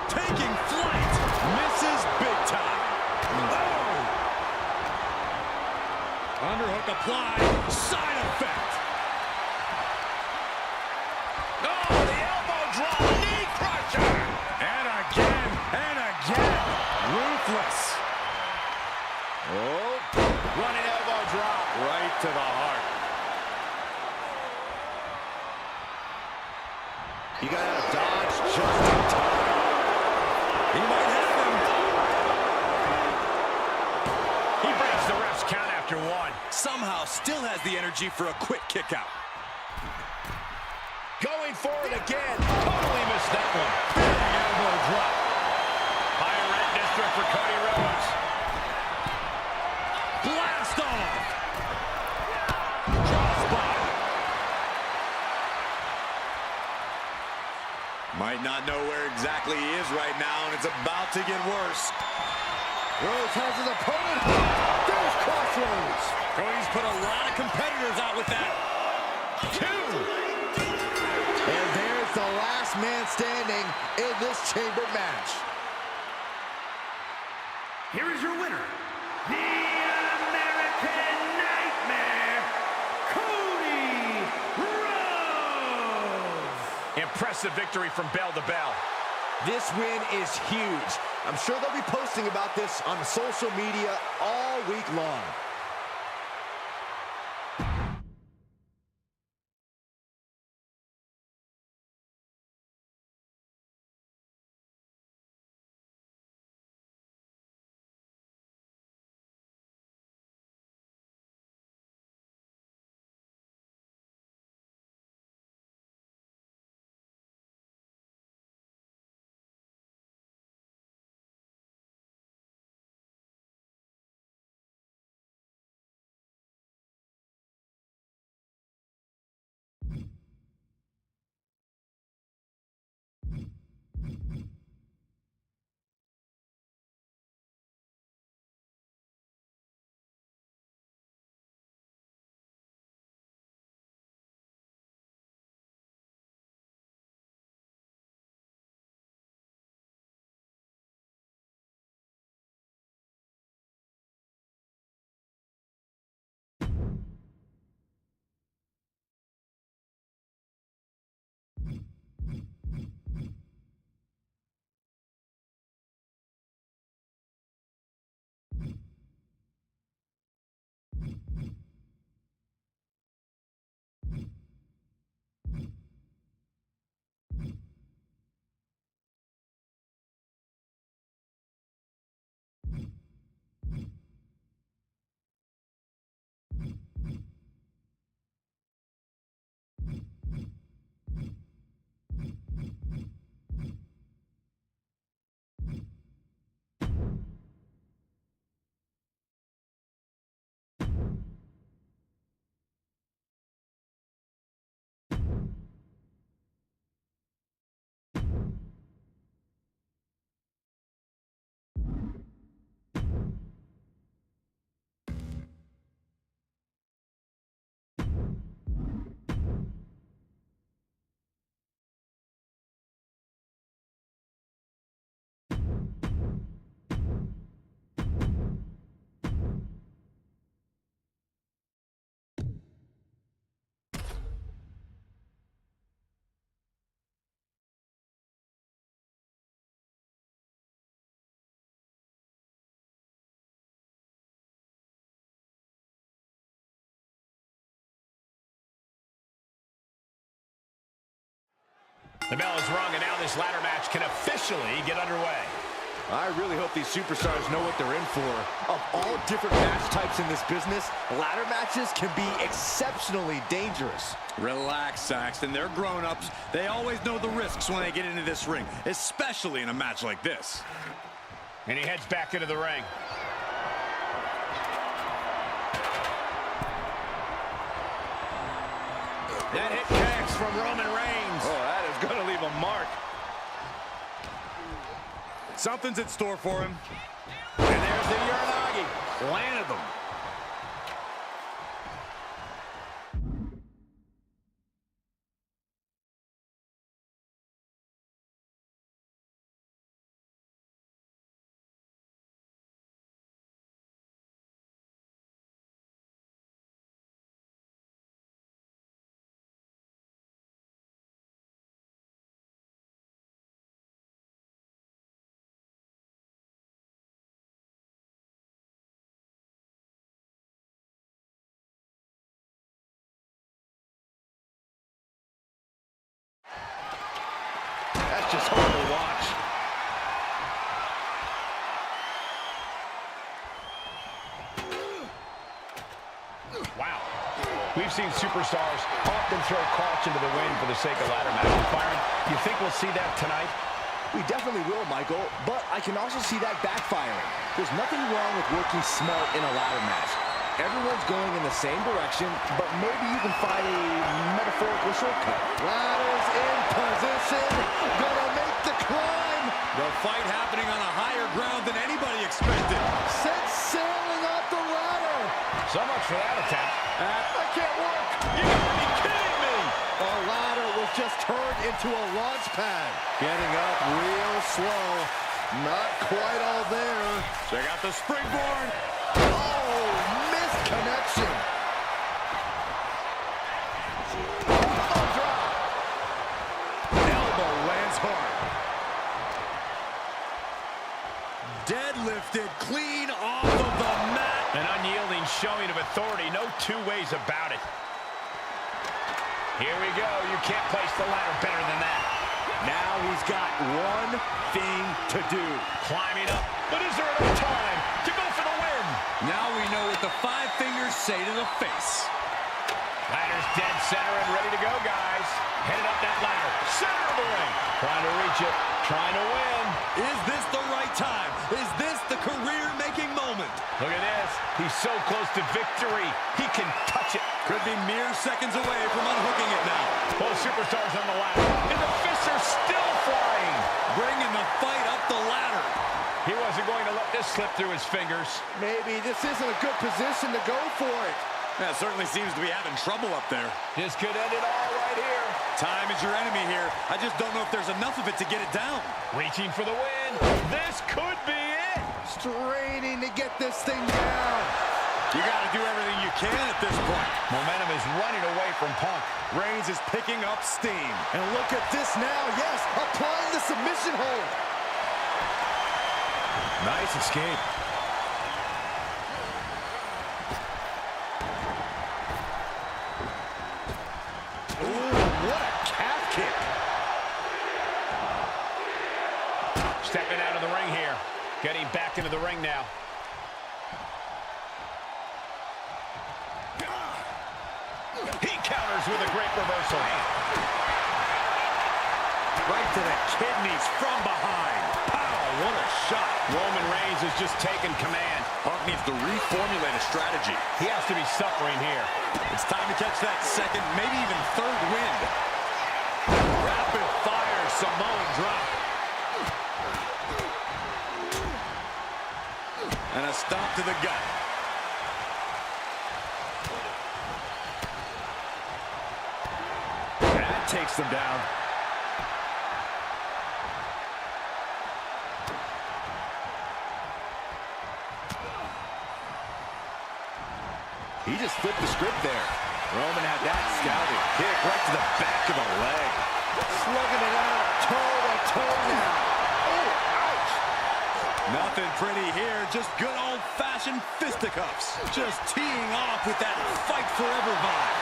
S3: Taking flight. Misses big time. Oh! Underhook applied. Side effect.
S4: Oh, the elbow drop, knee crusher!
S3: And again, and again. Ruthless.
S4: Oh, running elbow drop.
S3: Right to the heart.
S2: You gotta dodge just in time.
S3: He might have him.
S4: He breaks the ref's count after one.
S5: Somehow still has the energy for a quick kick out.
S4: Going for it again. Totally missed that one. Big elbow drop. Higher rent district for Cody Rhodes.
S3: Blast off. Crossbody. Might not know where exactly he is right now, and it's about to get worse.
S2: Rhodes has his opponent. There's Crossroads.
S3: Cody's put a lot of competitors out with that.
S2: And there's the last man standing in this chamber match.
S1: Here is your winner, the American Nightmare, Cody Rhodes.
S4: Impressive victory from bell to bell.
S2: This win is huge. I'm sure they'll be posting about this on social media all week long.
S4: The bell is rung, and now this ladder match can officially get underway.
S2: I really hope these superstars know what they're in for. Of all different match types in this business, ladder matches can be exceptionally dangerous.
S3: Relax, Saxton. They're grown-ups. They always know the risks when they get into this ring, especially in a match like this.
S4: And he heads back into the ring. That hit connects from Roman Reigns.
S2: Oh, that is going to leave a mark.
S3: Something's in store for him.
S4: And there's the Uranagi. Landed them.
S2: That's just hard to watch.
S4: Wow. We've seen superstars often throw caution to the wind for the sake of ladder matches. Byron, you think we'll see that tonight?
S2: We definitely will, Michael, but I can also see that backfiring. There's nothing wrong with working smart in a ladder match. Everyone's going in the same direction, but maybe you can find a metaphorical shortcut. Ladders in position, gonna make the climb.
S3: The fight happening on a higher ground than anybody expected.
S2: Set sailing off the ladder.
S4: So much for that attack.
S2: That can't work.
S4: You gotta be kidding me!
S2: The ladder was just turned into a launch pad. Getting up real slow. Not quite all there.
S3: Check out the springboard.
S2: Oh, missed connection. Oh, drop.
S3: Elbow lands hard. Deadlifted clean off of the mat.
S4: An unyielding showing of authority. No two ways about it. Here we go. You can't place the ladder better than that.
S2: Now he's got one thing to do.
S4: Climbing up. But is there enough time to go for the win?
S3: Now we know what the 5 fingers say to the face.
S4: Ladder's dead center and ready to go, guys. Headed up that ladder. Center of the ring. Trying to reach it. Trying to win.
S3: Is this the right time? Is this the career-making moment?
S4: Look at this. He's so close to victory. He can touch it.
S3: Could be mere seconds away from unhooking it now.
S4: Both superstars on the ladder. And the fists are still flying.
S3: Bringing the fight up the ladder.
S4: He wasn't going to let this slip through his fingers.
S2: Maybe this isn't a good position to go for it.
S3: That certainly seems to be having trouble up there.
S4: This could end it all right here.
S3: Time is your enemy here. I just don't know if there's enough of it to get it down.
S4: Reaching for the win. This could be it.
S2: Straining to get this thing down.
S3: You got to do everything you can at this point.
S4: Momentum is running away from Punk.
S3: Reigns is picking up steam.
S2: And look at this now. Yes, applying the submission hold.
S4: Nice escape.
S2: What a calf kick.
S4: Stepping out of the ring here. Getting back into the ring now. He counters with a great reversal.
S3: Right to the kidneys from behind. Pow, what a shot.
S4: Roman Reigns has just taken command.
S3: Punk needs to reformulate a strategy.
S4: He has to be suffering here.
S3: It's time to catch that second, maybe even third wind. Rapid fire Samoan drop. And a stomp to the gut.
S2: That takes them down. He just flipped the script there. Roman had that scouted. Kick right to the back of the leg. Slugging it out, toe-to-toe now. Oh, ouch.
S3: Nothing pretty here, just good old-fashioned fisticuffs. Just teeing off with that fight forever vibe.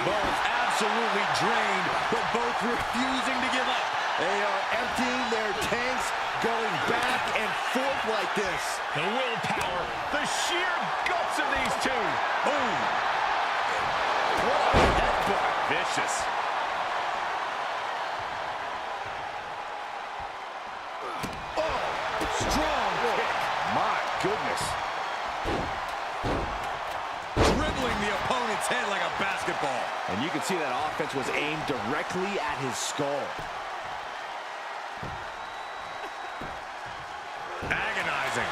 S3: Both absolutely drained, but both refusing to give up.
S2: They are emptying their tanks, going back and forth like this.
S4: The willpower, the sheer guts of these two.
S3: Boom.
S2: What a headbutt.
S3: Vicious.
S2: Oh, strong kick. My goodness.
S3: Dribbling the opponent's head like a basketball.
S2: And you can see that offense was aimed directly at his skull.
S3: Agonizing.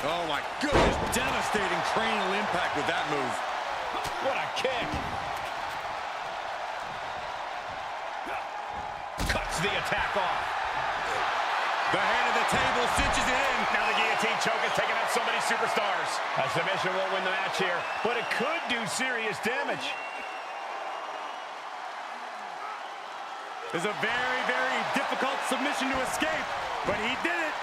S3: Oh my goodness, devastating cranial impact with that move.
S4: What a kick. Cuts the attack off.
S3: The hand of the table cinches it in.
S4: Now the guillotine choke is taking out so many superstars. A submission won't win the match here, but it could do serious damage.
S3: It's a very, very difficult submission to escape, but he did it.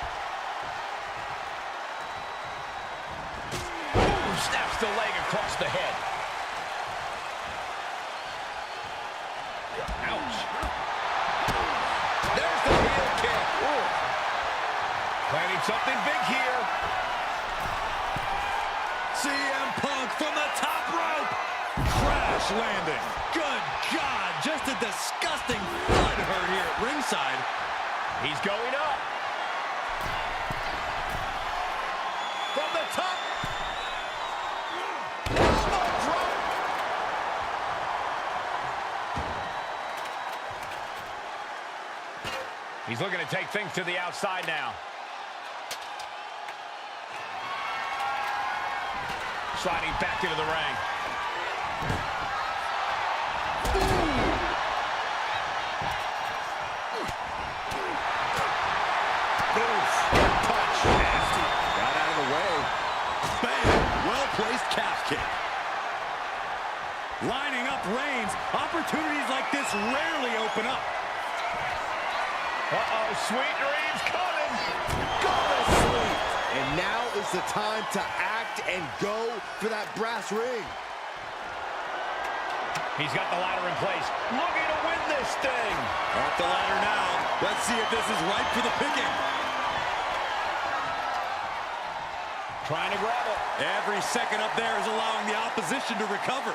S4: Ooh, snaps the leg across the head. Ouch. There's the heel kick. Ooh. Planning something big here.
S3: CM Punk from the top rope. Crash landing. Good God, just a disgusting blood hurt here at ringside.
S4: He's going up. From the top. Elbow drop. He's looking to take things to the outside now. Sliding back into the ring.
S3: Well-placed calf kick. Lining up Reigns. Opportunities like this rarely open up.
S4: Uh-oh, sweet dreams coming.
S2: Go to sleep. And now is the time to act and go for that brass ring.
S4: He's got the ladder in place, looking to win this thing.
S3: Up the ladder now. Let's see if this is ripe for the picking.
S4: Trying to grab it.
S3: Every second up there is allowing the opposition to recover.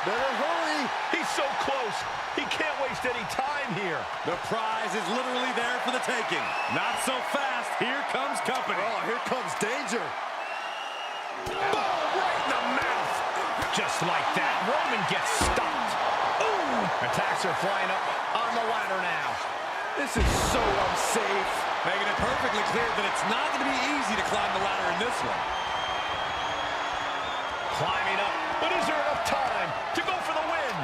S2: Better hurry.
S4: He's so close. He can't waste any time here.
S3: The prize is literally there for the taking. Not so fast. Here comes company.
S2: Oh, here comes danger.
S4: Boom, right in the mouth. Just like that, Roman gets stopped. Ooh. Attacks are flying up on the ladder now.
S2: This is so unsafe.
S3: Making it perfectly clear that it's not going to be easy to climb the ladder in this one.
S4: Climbing up, but is there enough time to go for the win?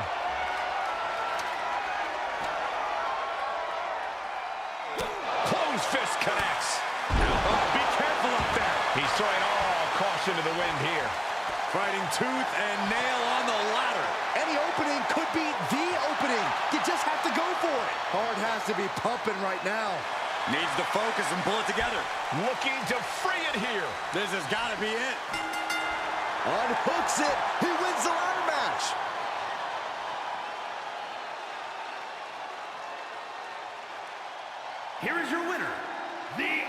S4: Closed fist connects.
S3: Oh, be careful up there.
S4: He's throwing all caution to the wind here.
S3: Fighting tooth and nail on the ladder.
S2: Any opening could be the opening. You just have to go for it. Heart has to be pumping right now.
S3: Needs to focus and pull it together.
S4: Looking to free it here.
S3: This has got to be it.
S2: Unhooks it. He wins the ladder match.
S1: Here is your winner, the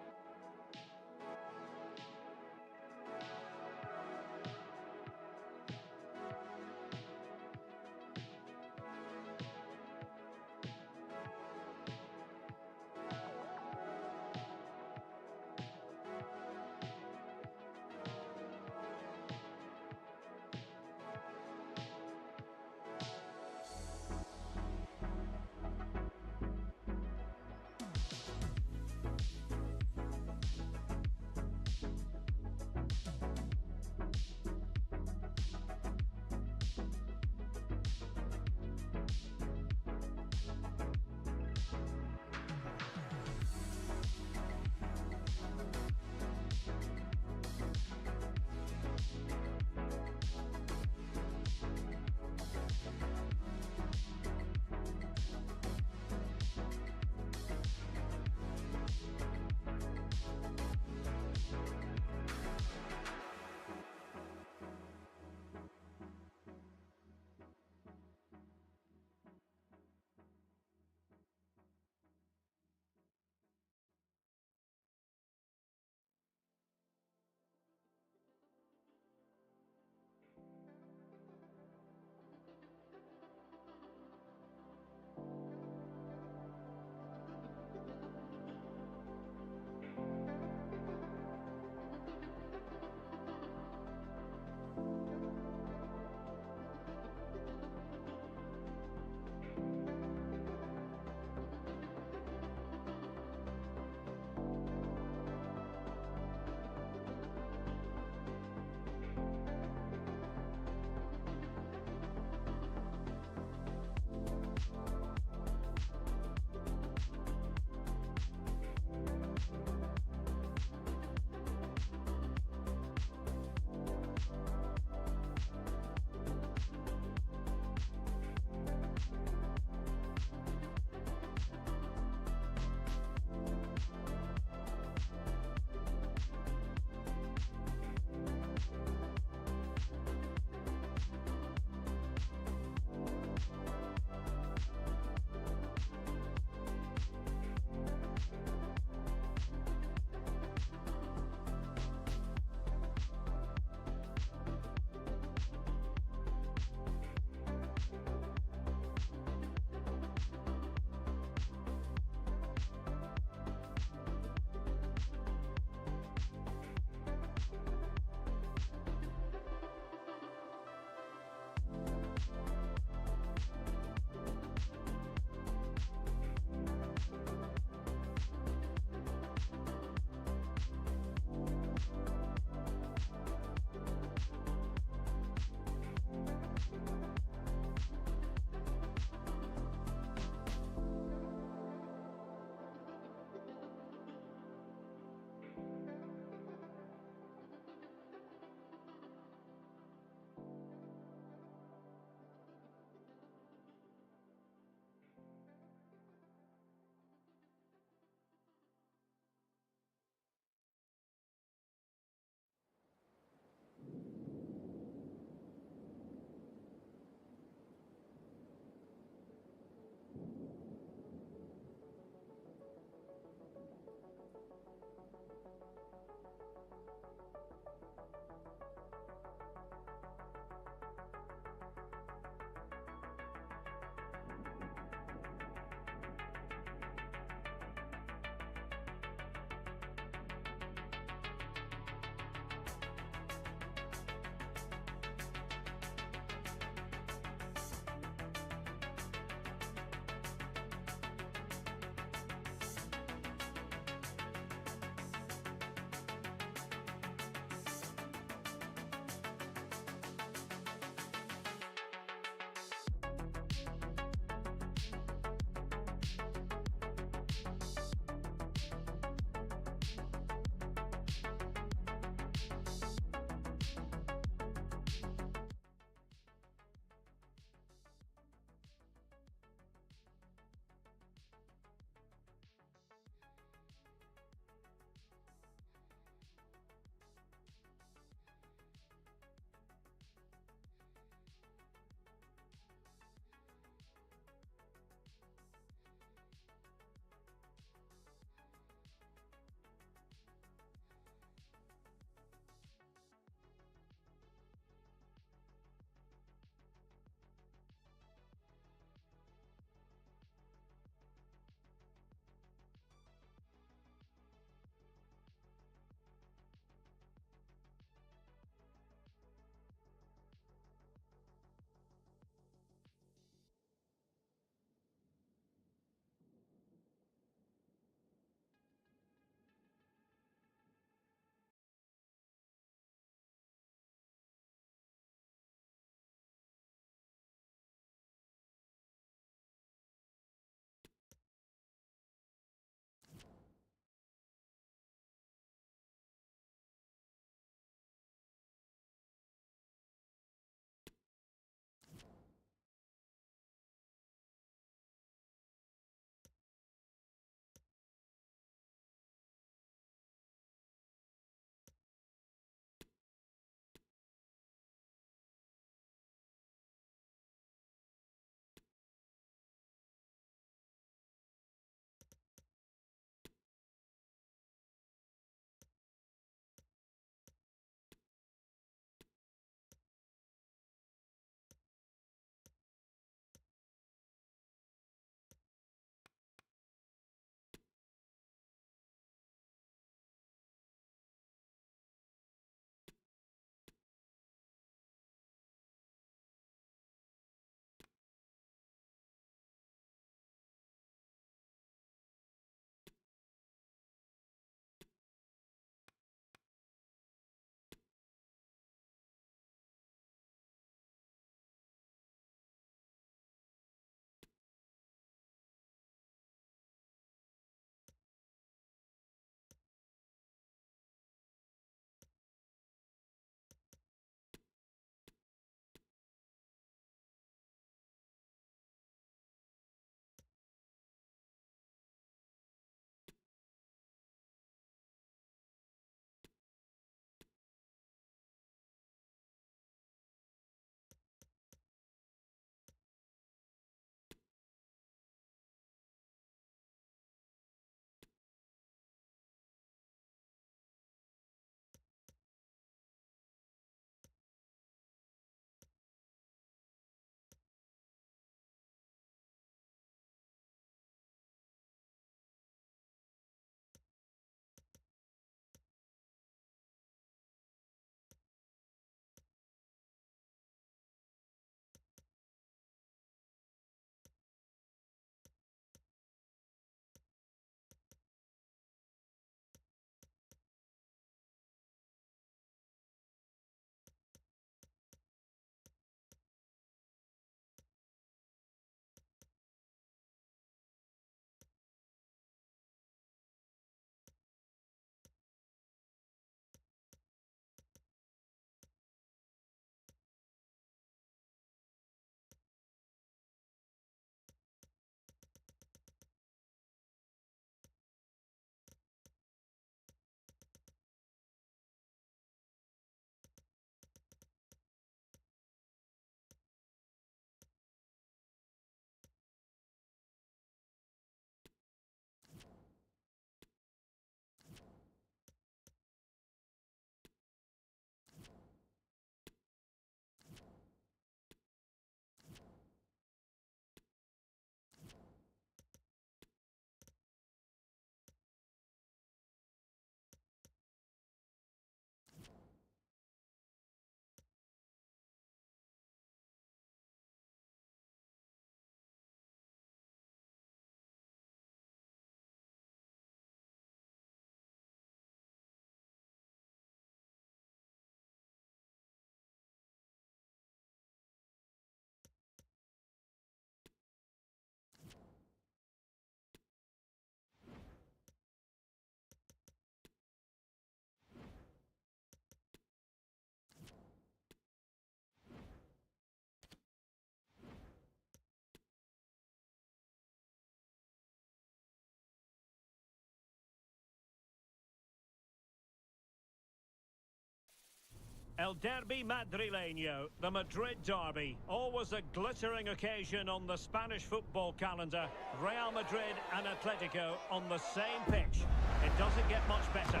S6: El Derby Madrileño, the Madrid derby. Always a glittering occasion on the Spanish football calendar. Real Madrid and Atletico on the same pitch. It doesn't get much better.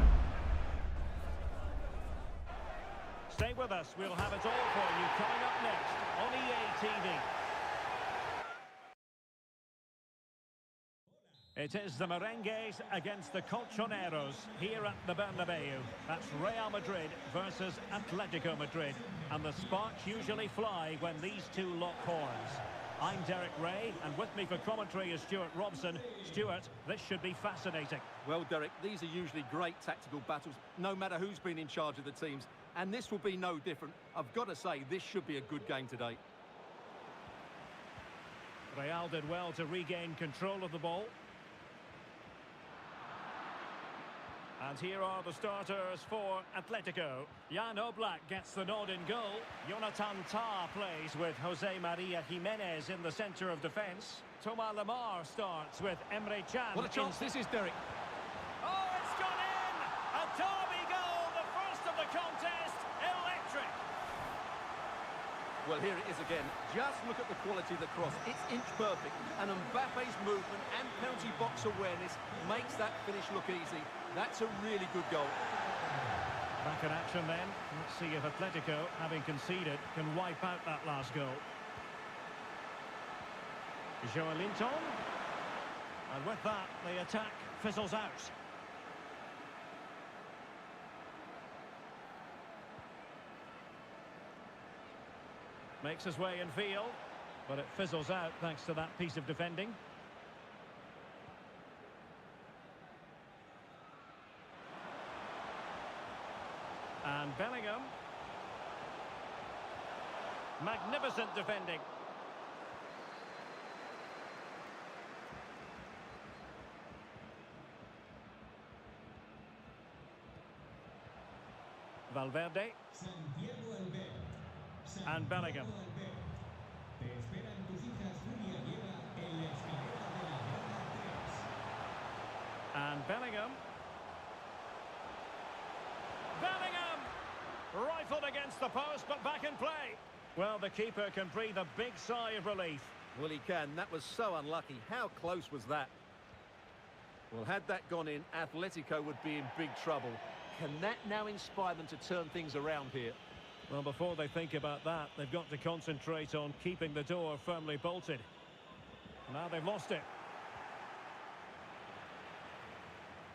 S6: Stay with us, we'll have it all for you coming up next on EA TV. It is the Merengues against the Colchoneros here at the Bernabeu. That's Real Madrid versus Atletico Madrid. And the sparks usually fly when these two lock horns. I'm Derek Ray, and with me for commentary is Stuart Robson. Stuart, this should be fascinating.
S7: Well, Derek, these are usually great tactical battles, no matter who's been in charge of the teams. And this will be no different. I've got to say, this should be a good game today.
S6: Real did well to regain control of the ball. And here are the starters for Atletico. Jan Oblak gets the nod in goal. Jonathan Tah plays with Jose Maria Jimenez in the centre of defence. Thomas Lemar starts with Emre Can.
S7: What a chance this is, Derek.
S6: Oh, it's gone in! A derby goal, the first of the contest. Electric!
S7: Well, here it is again. Just look at the quality of the cross. It's inch perfect. And Mbappe's movement and penalty box awareness makes that finish look easy. That's a really good goal.
S6: Back in action then. Let's see if Atletico, having conceded, can wipe out that last goal. Joelinton. And with that, the attack fizzles out. Makes his way in field, but it fizzles out thanks to that piece of defending. And Bellingham. Magnificent defending. Valverde. And Bellingham. And Bellingham. Rifled against the post, but back in play. Well, the keeper can breathe a big sigh of relief.
S7: Well, he can. That was so unlucky. How close was that? Well, had that gone in, Atletico would be in big trouble. Can that now inspire them to turn things around here?
S6: Well, before they think about that, they've got to concentrate on keeping the door firmly bolted. Now they've lost it.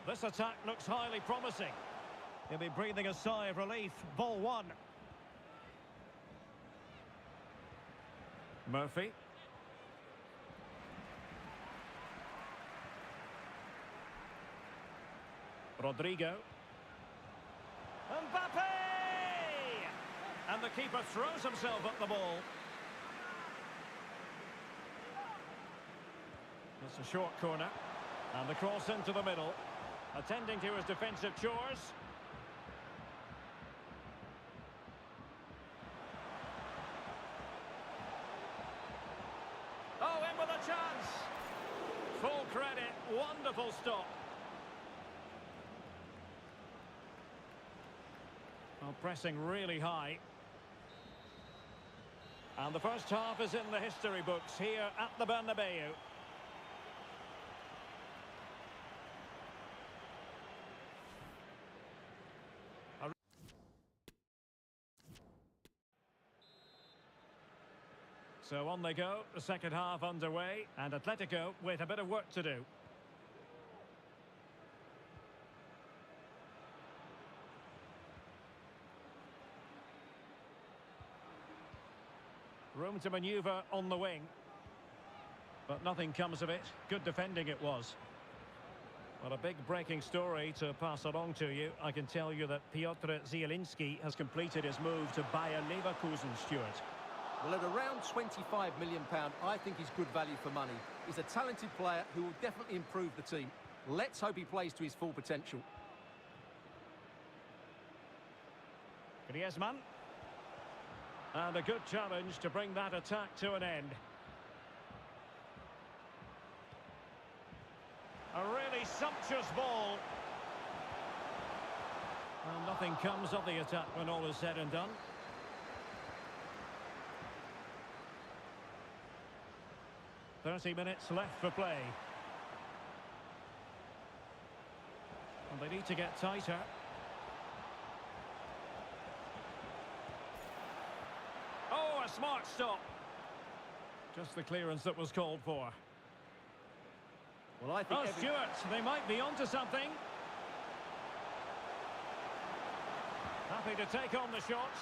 S6: This attack looks highly promising. He'll be breathing a sigh of relief. Ball one. Murphy. Rodrigo. Mbappe! And the keeper throws himself at the ball. It's a short corner. And the cross into the middle. Attending to his defensive chores. Oh, in with a chance. Full credit. Wonderful stop. Well, pressing really high. And the first half is in the history books here at the Bernabeu. So on they go, the second half underway, and Atletico with a bit of work to do. Room to manoeuvre on the wing. But nothing comes of it. Good defending it was. Well, a big breaking story to pass along to you. I can tell you that Piotr Zielinski has completed his move to Bayer Leverkusen, Stuart.
S7: Well, at around £25 million, I think he's good value for money. He's a talented player who will definitely improve the team. Let's hope he plays to his full potential.
S6: Griezmann. And a good challenge to bring that attack to an end. A really sumptuous ball. Well, nothing comes of the attack when all is said and done. "30 minutes left for play. And they need to get tighter. Oh, a smart stop. Just the clearance that was called for.
S7: Well, I think
S6: Stewart, they might be onto something. Happy to take on the shot.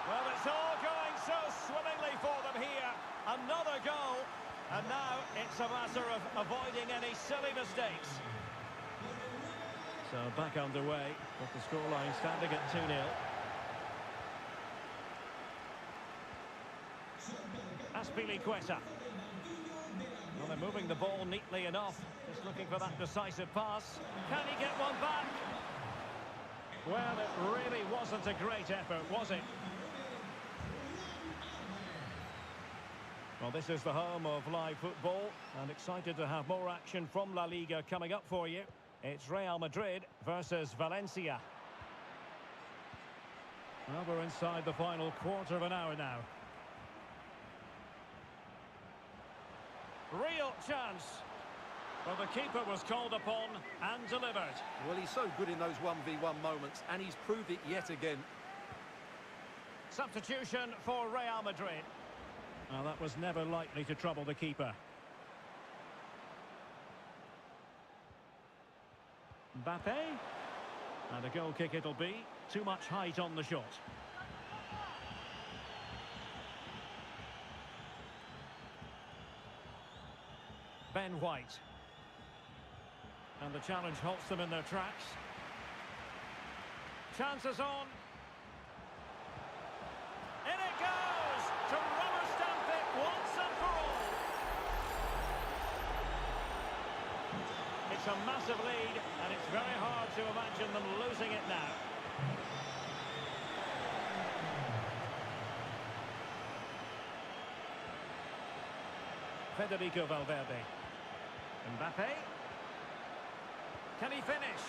S6: Well, it's all going so swimmingly for them here. Another goal. And now it's a matter of avoiding any silly mistakes. So back underway, with the scoreline standing at 2-0. Aspilicueta. Well, they're moving the ball neatly enough. Just looking for that decisive pass. Can he get one back? Well, it really wasn't a great effort, was it? Well, this is the home of live football, and excited to have more action from La Liga coming up for you. It's Real Madrid versus Valencia. Well, we're inside the final quarter of an hour now. Real chance. Well, the keeper was called upon and delivered.
S7: Well, he's so good in those 1v1 moments, and he's proved it yet again.
S6: Substitution for Real Madrid. Well, that was never likely to trouble the keeper. Mbappe. And a goal kick it'll be. Too much height on the shot. Ben White. And the challenge halts them in their tracks. Chances on. In it goes! To rubber stamp it once and for all. It's a massive lead, and it's very hard to imagine them losing it now. Federico Valverde. Mbappe. Can he finish?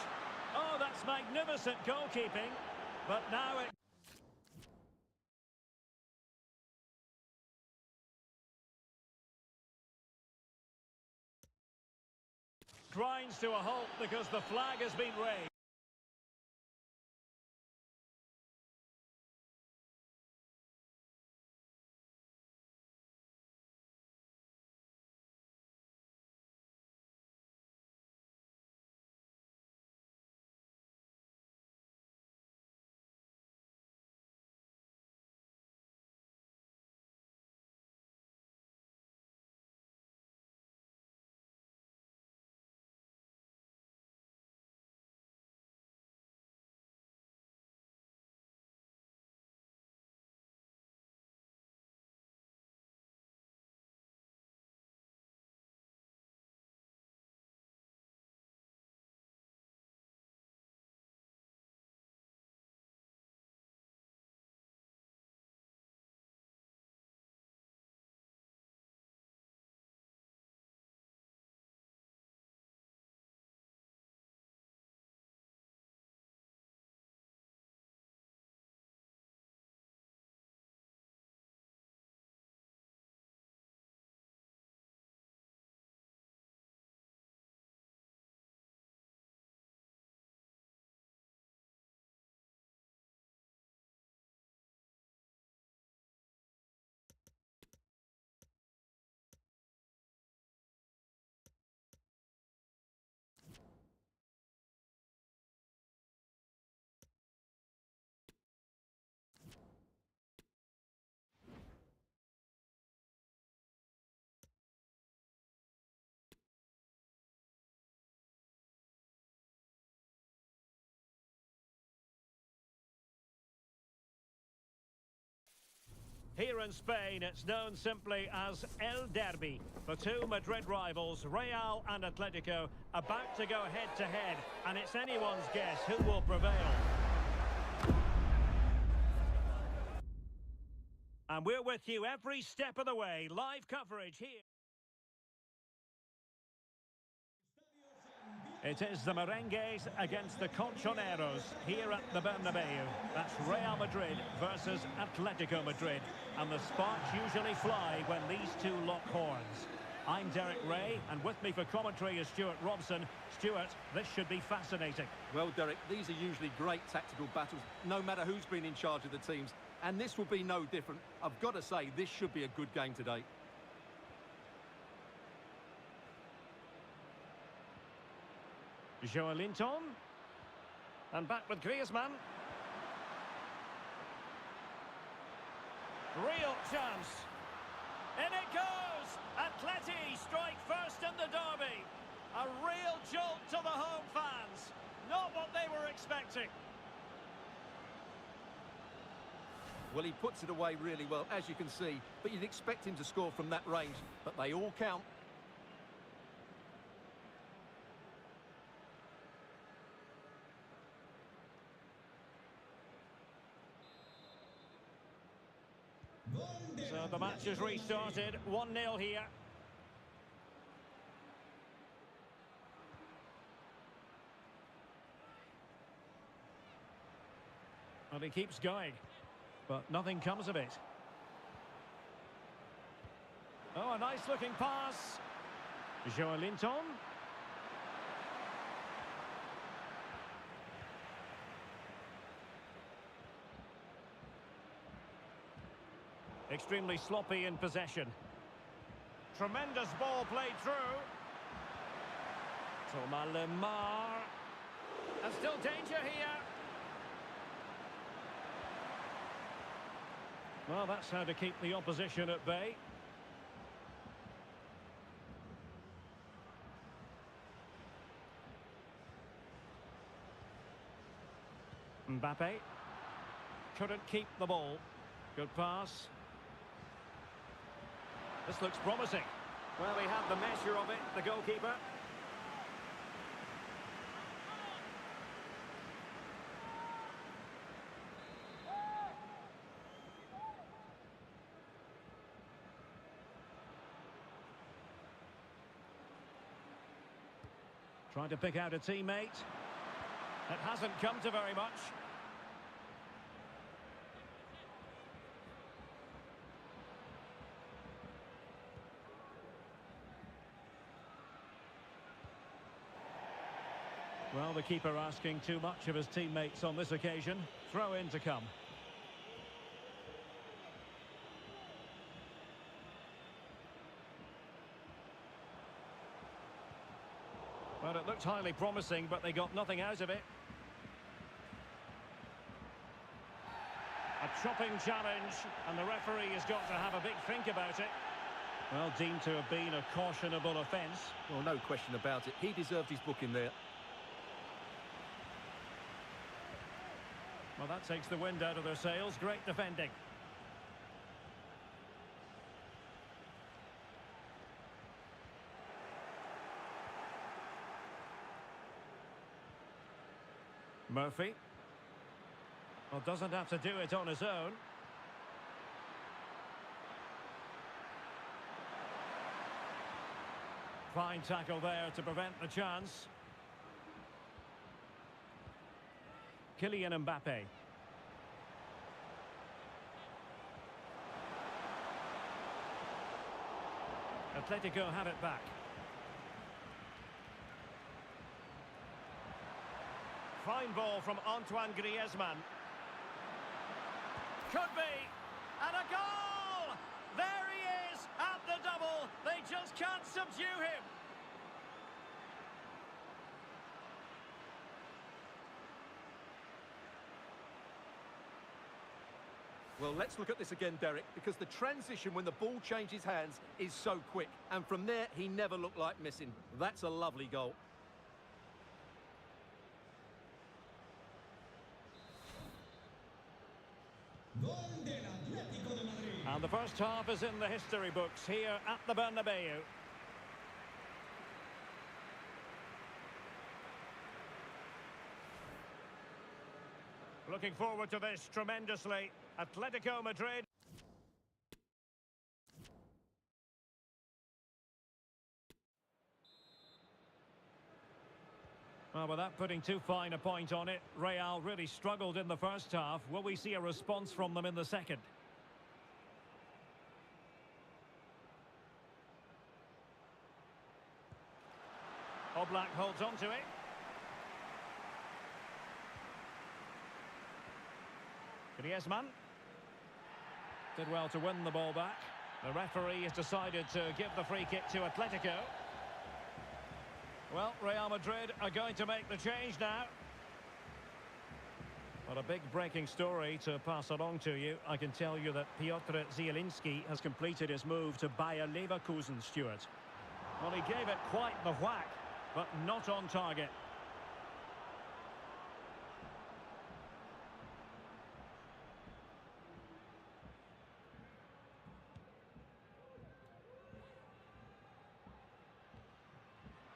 S6: Oh, that's magnificent goalkeeping. But now it... grinds to a halt because the flag has been raised. Here in Spain, it's known simply as El Derby. The two Madrid rivals, Real and Atletico, about to go head-to-head, and it's anyone's guess who will prevail. And we're with you every step of the way. Live coverage here. It is the Merengues against the Colchoneros here at the Bernabeu. That's Real Madrid versus Atletico Madrid. And the sparks usually fly when these two lock horns. I'm Derek Ray, and with me for commentary is Stuart Robson. Stuart, this should be fascinating.
S7: Well, Derek, these are usually great tactical battles, no matter who's been in charge of the teams. And this will be no different. I've got to say, this should be a good game today.
S6: Joelinton. And back with Griezmann. Real chance. In it goes! Atleti strike first in the derby. A real jolt to the home fans. Not what they were expecting.
S7: Well, he puts it away really well, as you can see. But you'd expect him to score from that range. But they all count.
S6: So the match is restarted, 1-0 here. And he keeps going, but nothing comes of it. Oh, a nice looking pass. Joelinton. Extremely sloppy in possession. Tremendous ball played through. Thomas Lemar. And still danger here. Well, that's how to keep the opposition at bay. Mbappe. Couldn't keep the ball. Good pass. This looks promising. Well, he had the measure of it, the goalkeeper. Trying to pick out a teammate. It hasn't come to very much. Well, the keeper asking too much of his teammates on this occasion. Throw in to come. Well, it looked highly promising, but they got nothing out of it. A chopping challenge, and the referee has got to have a big think about it. Well, deemed to have been a cautionable offence.
S7: Well, no question about it. He deserved his booking there.
S6: Well, that takes the wind out of their sails. Great defending. Murphy. Well, doesn't have to do it on his own. Fine tackle there to prevent the chance. Kylian Mbappe. Atletico have it back. Fine ball from Antoine Griezmann. Could be. And a goal! There he is at the double. They just can't subdue him.
S7: Well, let's look at this again, Derek, because the transition when the ball changes hands is so quick. And from there, he never looked like missing. That's a lovely goal.
S6: And the first half is in the history books here at the Bernabeu. Looking forward to this tremendously. Atletico Madrid. Well, without putting too fine a point on it, Real really struggled in the first half. Will we see a response from them in the second? Oblak holds on to it. Griezmann. Did well to win the ball back. The referee has decided to give the free kick to Atletico. Well, Real Madrid are going to make the change now. What a big breaking story to pass along to you. I can tell you that Piotr Zielinski has completed his move to Bayer Leverkusen, Stuart. Well, he gave it quite the whack, but not on target.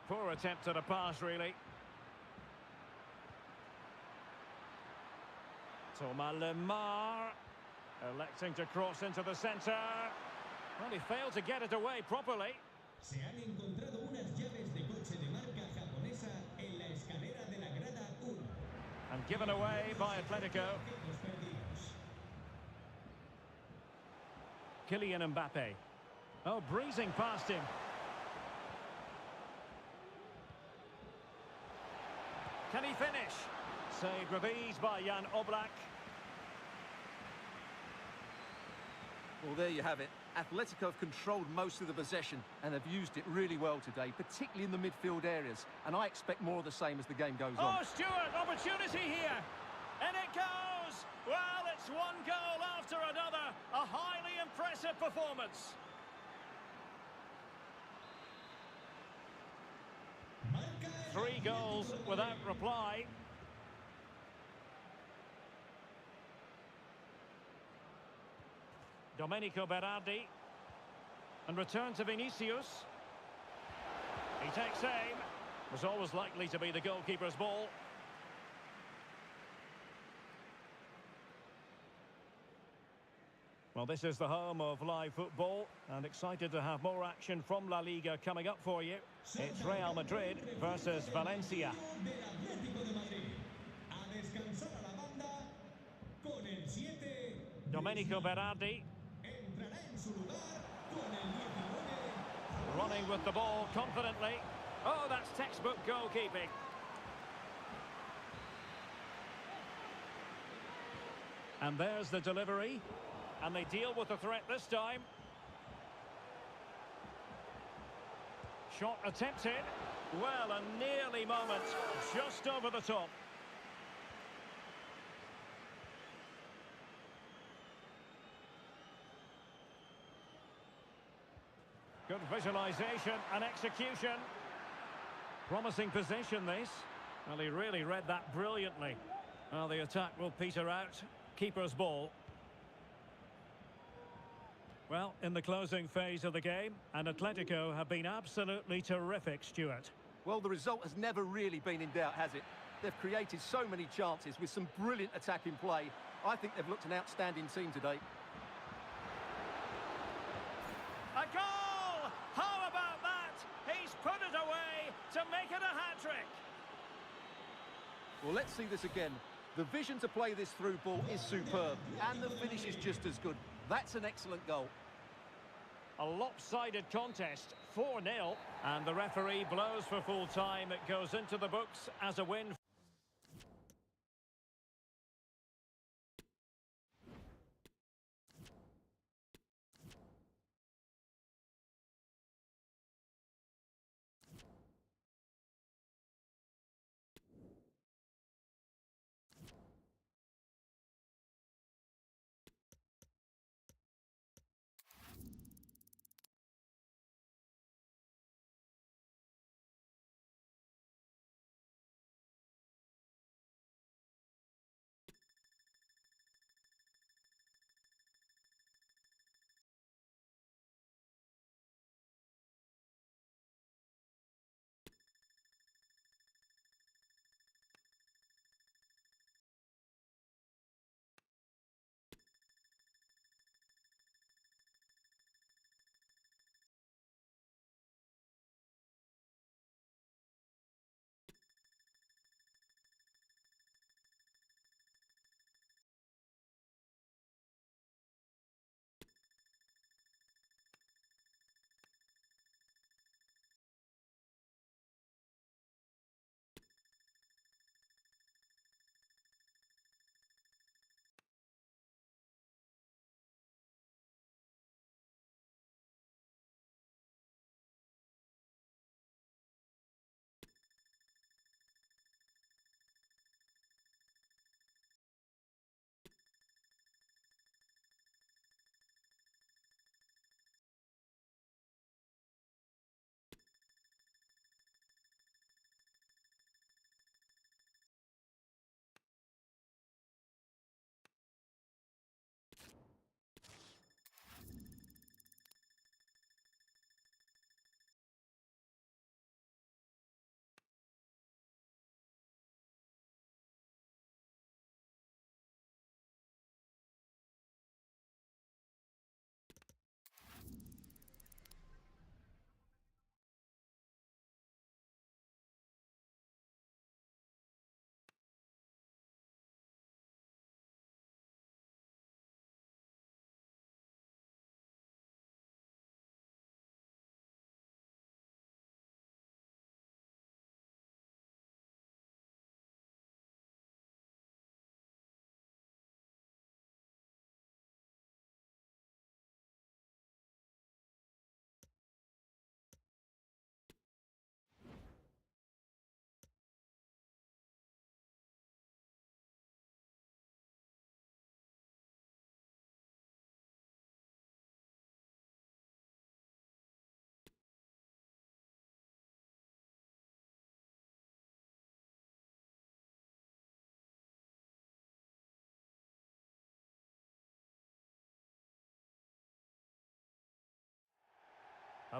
S6: Poor attempt at a pass, really. Thomas Lemar electing to cross into the centre. Well, he failed to get it away properly.
S8: Se han encontrado unas llaves de coche de marca japonesa en la escalera de la grada 1.
S6: And given away by Atletico. Kylian Mbappe. Oh, breezing past him. Can he finish? Saved with ease by Jan Oblak.
S7: Well, there you have it. Atletico have controlled most of the possession and have used it really well today, particularly in the midfield areas. And I expect more of the same as the game goes on.
S6: Oh, Stuart, opportunity here. And it goes. Well, it's one goal after another. A highly impressive performance. Three goals without reply. Domenico Berardi. And return to Vinicius. He takes aim. Was always likely to be the goalkeeper's ball. Well, this is the home of live football, and excited to have more action from La Liga coming up for you. It's Real Madrid versus Valencia. Domenico Berardi. Running with the ball confidently. Oh, that's textbook goalkeeping. And there's the delivery. And they deal with the threat this time. Shot attempted. Well, a nearly moment. Just over the top. Good visualization and execution. Promising possession, this. Well, he really read that brilliantly. Well, the attack will peter out. Keeper's ball. Well, in the closing phase of the game, and Atletico have been absolutely terrific, Stuart.
S7: Well, the result has never really been in doubt, has it? They've created so many chances with some brilliant attacking play. I think they've looked an outstanding team today.
S6: A goal! How about that? He's put it away to make it a hat-trick.
S7: Well, let's see this again. The vision to play this through ball is superb, and the finish is just as good. That's an excellent goal.
S6: A lopsided contest, 4-0, and the referee blows for full time. It goes into the books as a win.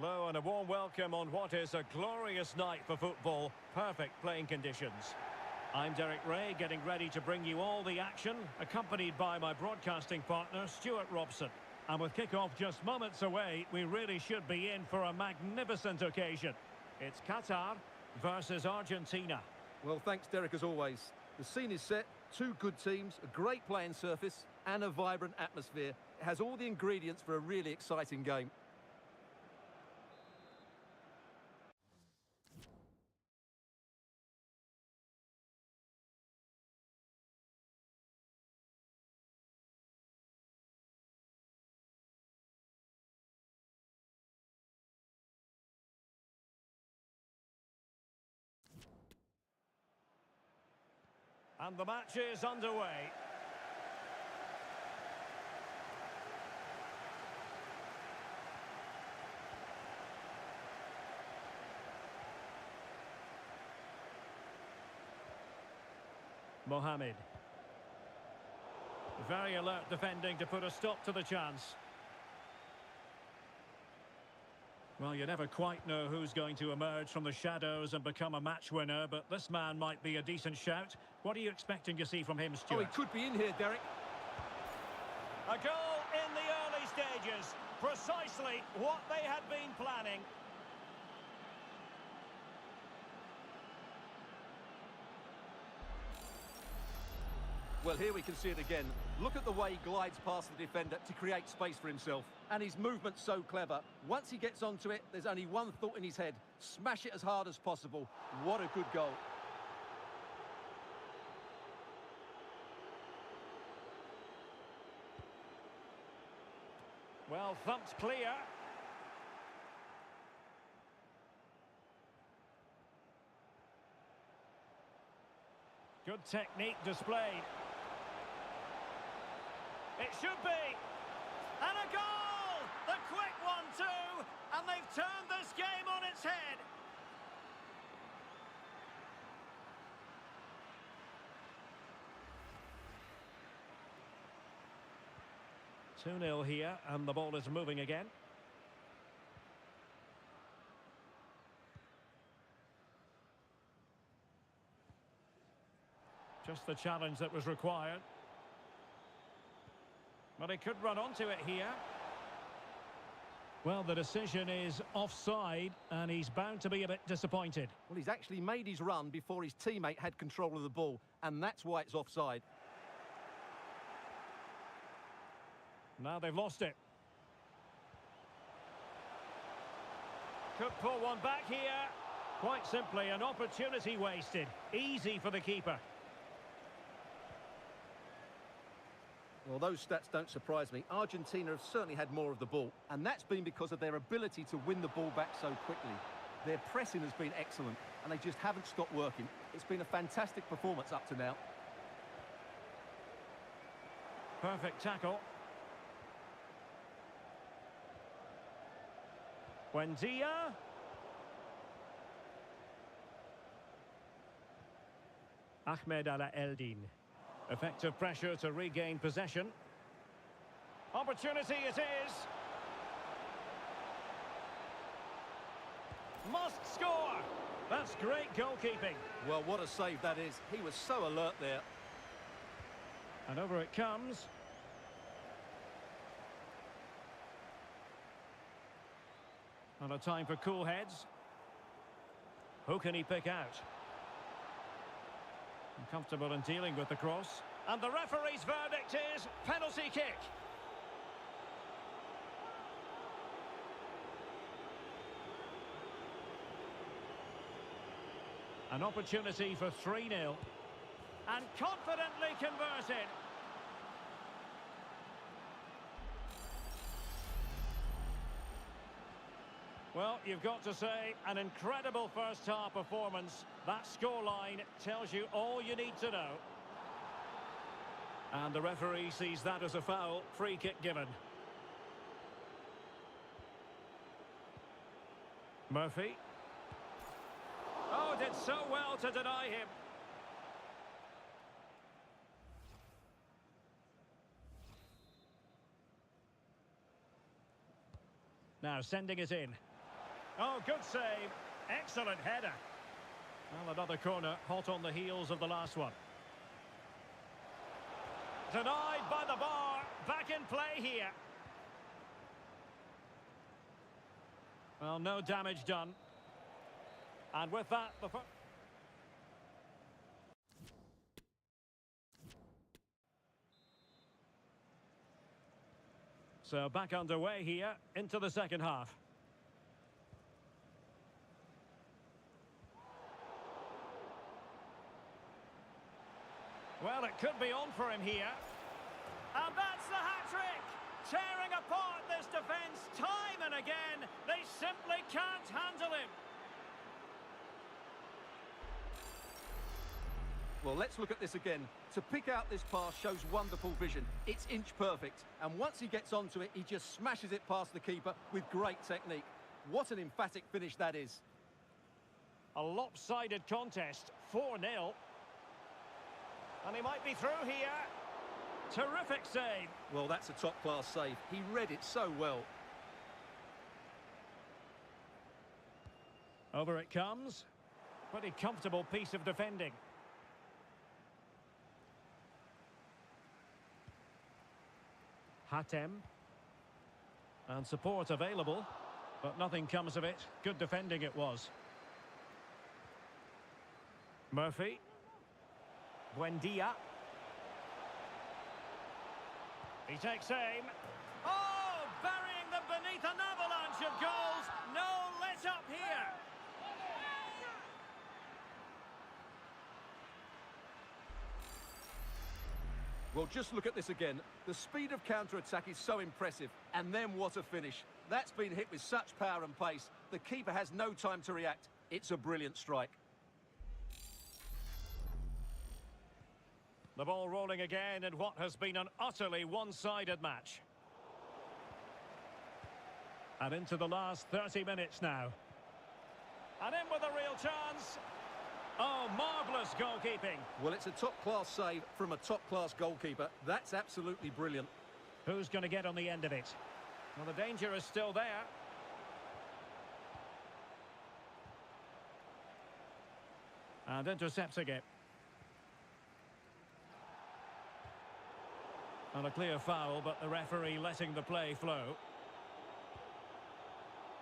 S6: Hello and a warm welcome on what is a glorious night for football. Perfect playing conditions. I'm Derek Ray, getting ready to bring you all the action, accompanied by my broadcasting partner, Stuart Robson. And with kick-off just moments away, we really should be in for a magnificent occasion. It's Qatar versus Argentina.
S7: Well, thanks, Derek, as always. The scene is set, two good teams, a great playing surface, and a vibrant atmosphere. It has all the ingredients for a really exciting game.
S6: And the match is underway. Mohamed. Very alert defending to put a stop to the chance. Well, you never quite know who's going to emerge from the shadows and become a match winner, but this man might be a decent shout. What are you expecting to see from him, Stuart?
S7: Oh, he could be in here, Derek.
S6: A goal in the early stages. Precisely what they had been planning.
S7: Well, here we can see it again. Look at the way he glides past the defender to create space for himself. And his movement's so clever. Once he gets onto it, there's only one thought in his head. Smash it as hard as possible. What a good goal.
S6: Well, thumped clear. Good technique displayed. It should be. And a goal! The quick one too! And they've turned this game on its head. Two 2-0 here, and the ball is moving again. Just the challenge that was required. But he could run onto it here. Well, the decision is offside, and he's bound to be a bit disappointed.
S7: Well, he's actually made his run before his teammate had control of the ball, and that's why it's offside.
S6: Now they've lost it. Could pull one back here. Quite simply, an opportunity wasted. Easy for the keeper.
S7: Well, those stats don't surprise me. Argentina have certainly had more of the ball, and that's been because of their ability to win the ball back so quickly. Their pressing has been excellent, and they just haven't stopped working. It's been a fantastic performance up to now.
S6: Perfect tackle. Buendia. Ahmed Ala Eldin. Effective pressure to regain possession. Opportunity it is. Must score. That's great goalkeeping.
S7: Well, what a save that is. He was so alert there.
S6: And over it comes. And a time for cool heads. Who can he pick out? Comfortable in dealing with the cross. And the referee's verdict is penalty kick. An opportunity for 3-0. And confidently converted. Well, you've got to say, an incredible first-half performance. That scoreline tells you all you need to know. And the referee sees that as a foul. Free kick given. Murphy. Oh, did so well to deny him. Now sending it in. Oh, good save. Excellent header. Well, another corner, hot on the heels of the last one. Denied by the bar. Back in play here. Well, no damage done. And with that, the... So back underway here, into the second half. Well, it could be on for him here. And that's the hat-trick! Tearing apart this defence time and again. They simply can't handle him.
S7: Well, let's look at this again. To pick out this pass shows wonderful vision. It's inch perfect. And once he gets onto it, he just smashes it past the keeper with great technique. What an emphatic finish that is.
S6: A lopsided contest, 4-0. And he might be through here. Terrific save.
S7: Well, that's a top-class save. He read it so well.
S6: Over it comes. Pretty comfortable piece of defending. Hatem. And support available. But nothing comes of it. Good defending it was. Murphy. Buendia. He takes aim. Oh, burying them beneath an avalanche of goals. No let up here.
S7: Well, just look at this again. The speed of counter-attack is so impressive. And then what a finish. That's been hit with such power and pace. The keeper has no time to react. It's a brilliant strike.
S6: The ball rolling again in what has been an utterly one-sided match. And into the last 30 minutes now. And in with a real chance. Oh, marvellous goalkeeping.
S7: Well, it's a top-class save from a top-class goalkeeper. That's absolutely brilliant.
S6: Who's going to get on the end of it? Well, the danger is still there. And intercepting it. And a clear foul, but the referee letting the play flow.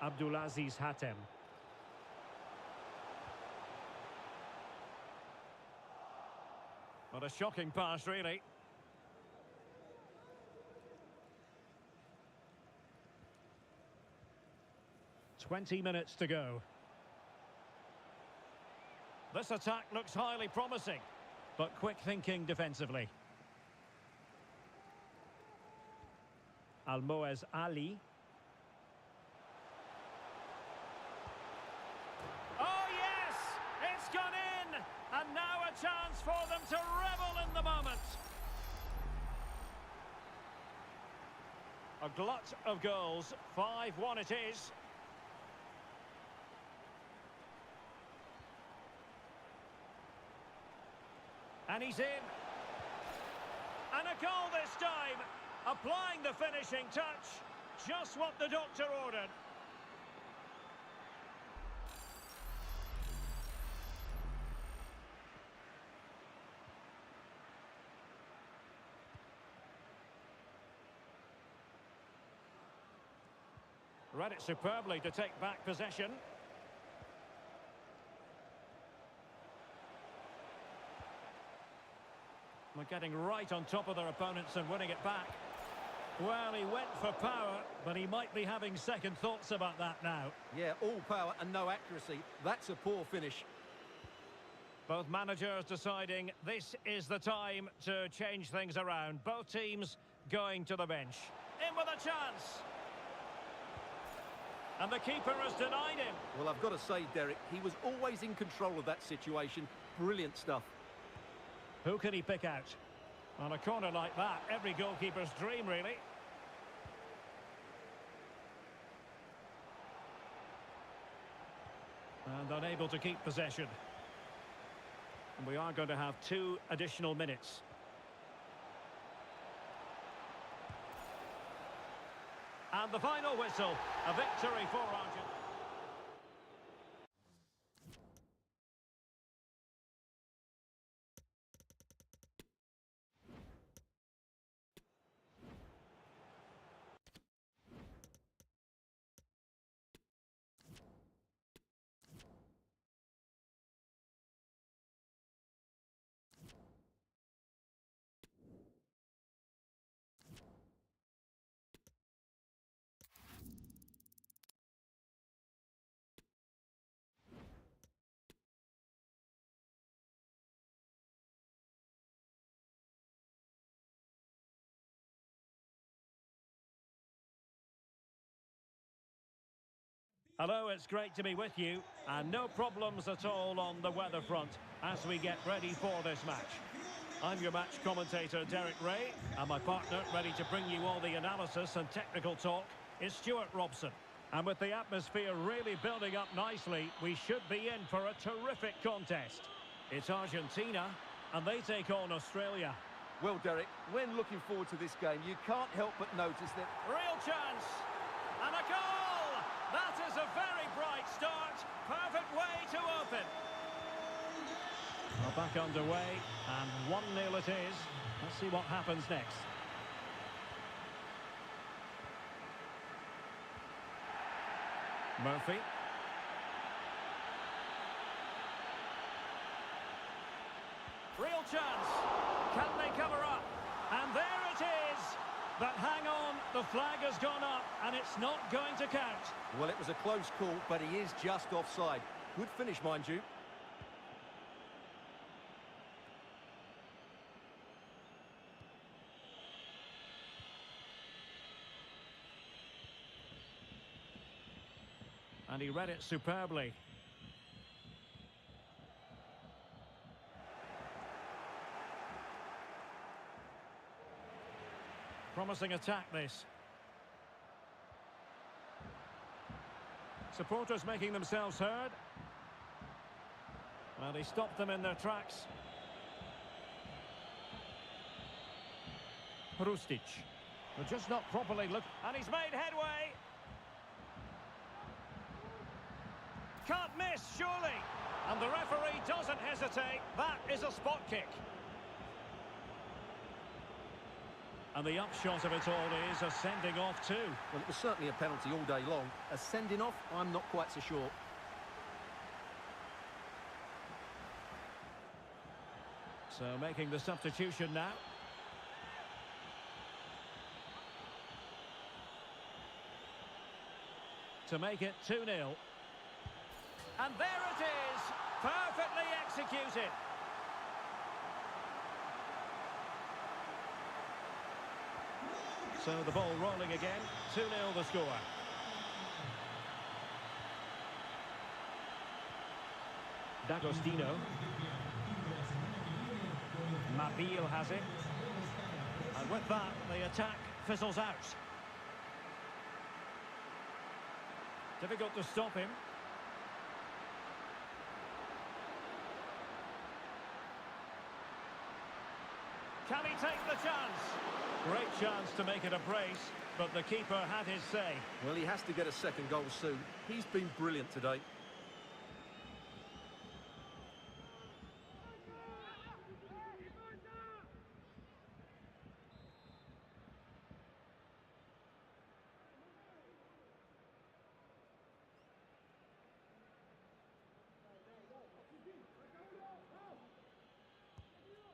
S6: Abdulaziz Hatem. What a shocking pass, really. "20 minutes to go. This attack looks highly promising, but quick thinking defensively. Almoez Ali. Oh, yes! It's gone in! And now a chance for them to revel in the moment. A glut of goals. 5-1 it is. And he's in. And a goal this time. Applying the finishing touch. Just what the doctor ordered. Read it superbly to take back possession. They're getting right on top of their opponents and winning it back. Well, he went for power, but he might be having second thoughts about that now.
S7: Yeah, all power and no accuracy. That's a poor finish.
S6: Both managers deciding this is the time to change things around. Both teams going to the bench. In with a chance. And the keeper has denied him.
S7: Well, I've got to say, Derek, he was always in control of that situation. Brilliant stuff.
S6: Who can he pick out? On a corner like that, every goalkeeper's dream, really. And unable to keep possession. And we are going to have 2 additional minutes. And the final whistle, a victory for Argentina. Hello, it's great to be with you, and no problems at all on the weather front as we get ready for this match. I'm your match commentator, Derek Ray, and my partner, ready to bring you all the analysis and technical talk, is Stuart Robson. And with the atmosphere really building up nicely, we should be in for a terrific contest. It's Argentina, and they take on Australia.
S7: Well, Derek, when looking forward to this game, you can't help but notice that...
S6: Real chance! And a goal! That is a very bright start. Perfect way to open. Well, back underway, and 1-0 it is. Let's see what happens next. Murphy. Real chance. Can they cover up? And there it is. But hang on, the flag has gone up, and it's not going to count.
S7: Well, it was a close call, but he is just offside. Good finish, mind you.
S6: And he read it superbly. Promising attack, this. Supporters making themselves heard. Well, he stopped them in their tracks. Rustic. They're just not properly look. And he's made headway. Can't miss, surely. And the referee doesn't hesitate. That is a spot kick. And the upshot of it all is a sending off too.
S7: Well, it was certainly a penalty all day long. A sending off, I'm not quite so sure.
S6: So making the substitution now. To make it 2-0. And there it is, perfectly executed. So the ball rolling again, 2-0 the score. D'Agostino. Mabil has it. And with that, the attack fizzles out. Difficult to stop him. Can he take the chance? Great chance to make it a brace, but the keeper had his say.
S7: Well, he has to get a second goal soon. He's been brilliant today.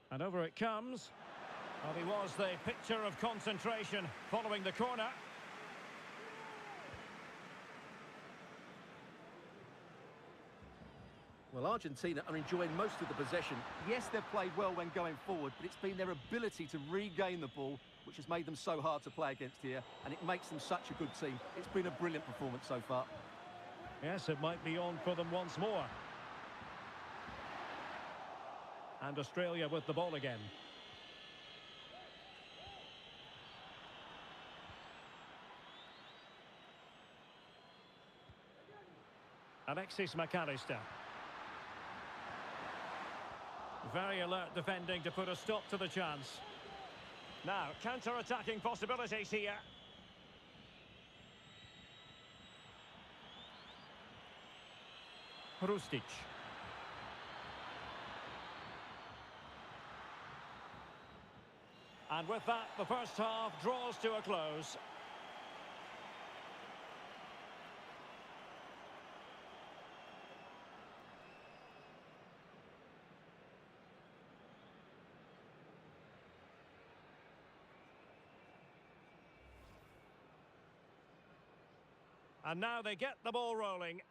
S6: And over it comes. Well, he was the picture of concentration following the corner.
S7: Well, Argentina are enjoying most of the possession. Yes, they've played well when going forward, but it's been their ability to regain the ball which has made them so hard to play against here, and it makes them such a good team. It's been a brilliant performance so far.
S6: Yes, it might be on for them once more. And Australia with the ball again. Alexis McAllister. Very alert defending to put a stop to the chance. Now, counter-attacking possibilities here. Rustic. And with that, the first half draws to a close. And now they get the ball rolling.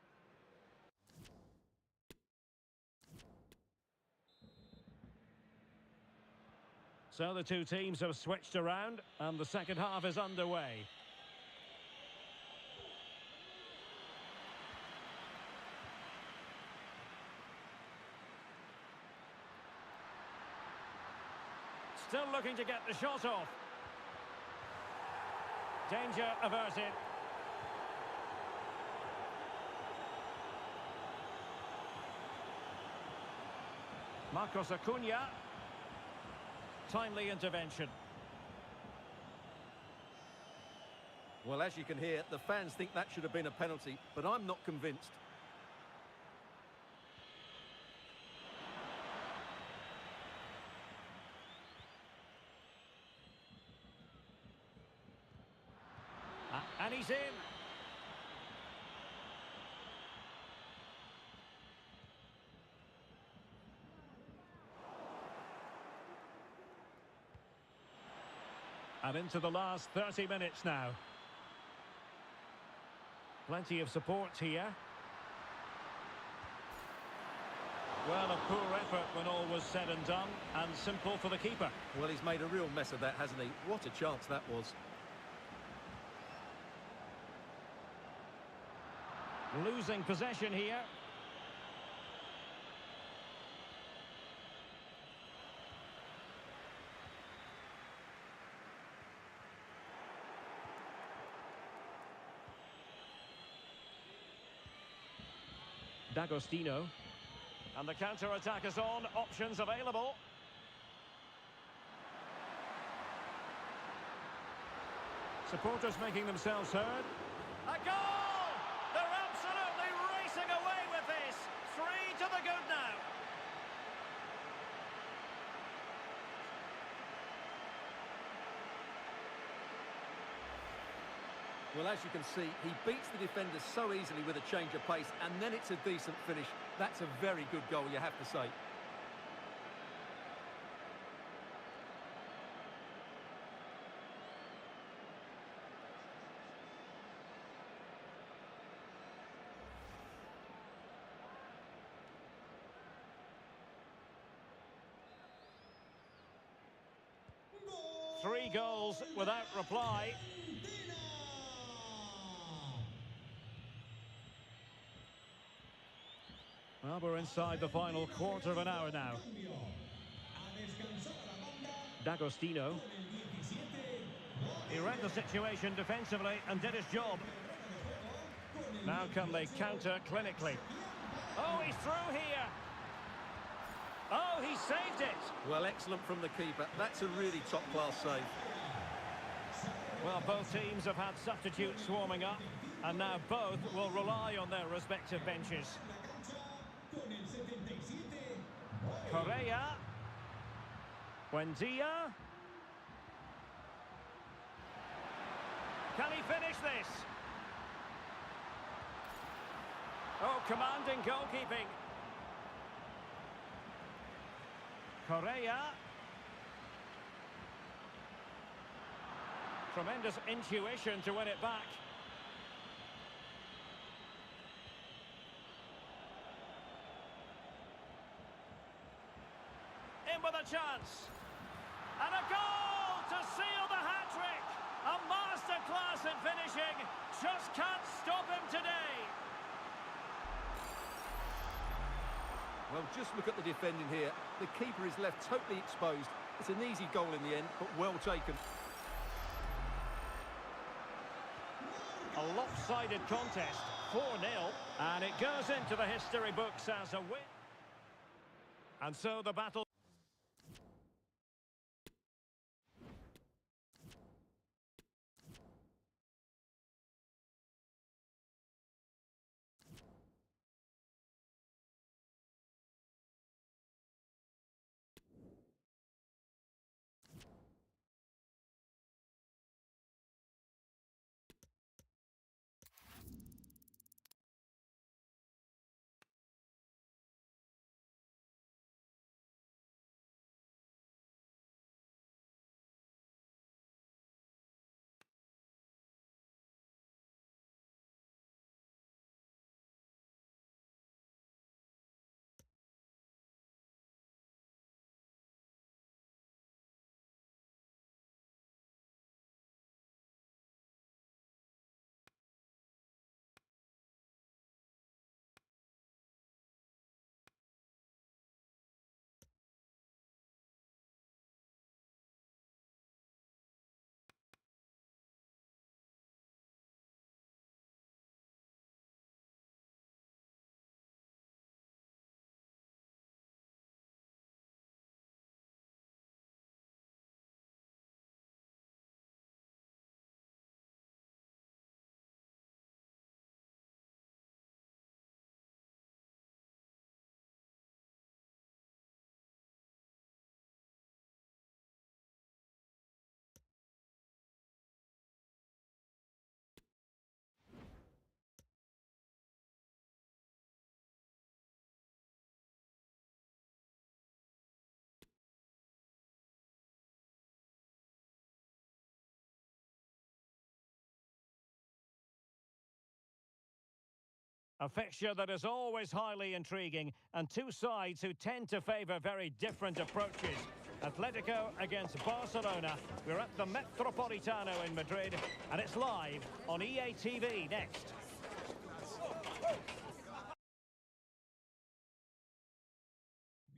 S6: So the two teams have switched around and the second half is underway. Still looking to get the shot off. Danger averted. Marcos Acuna. Timely intervention.
S7: Well, as you can hear, the fans think that should have been a penalty, but I'm not convinced.
S6: And he's in. And into the last 30 minutes now. Plenty of support here. Well, a poor effort when all was said and done, and simple for the keeper.
S7: Well, he's made a real mess of that, hasn't he? What a chance that was.
S6: Losing possession here. D'Agostino. And the counter-attack is on. Options available. Supporters making themselves heard. A goal! They're absolutely racing away with this. 3 to the good now.
S7: Well, as you can see, he beats the defenders so easily with a change of pace, and then it's a decent finish. That's a very good goal, you have to say.
S6: Three goals without reply. Well, we're inside the final quarter of an hour now. D'Agostino. He read the situation defensively and did his job. Now can they counter clinically? Oh, he's through here. Oh, he saved it.
S7: Well, excellent from the keeper. That's a really top-class save.
S6: Well, both teams have had substitutes swarming up, and now both will rely on their respective benches. Correa. Buendia. Can he finish this? Oh, commanding goalkeeping. Correa. Tremendous intuition to win it back. In with a chance. And a goal to seal the hat-trick. A masterclass in finishing. Just can't stop him today.
S7: Well, just look at the defending here. The keeper is left totally exposed. It's an easy goal in the end, but well taken.
S6: A lopsided contest, 4-0, and it goes into the history books as a win. And so the battle... A fixture that is always highly intriguing, and two sides who tend to favour very different approaches. Atletico against Barcelona. We're at the Metropolitano in Madrid, and it's live on EA TV next.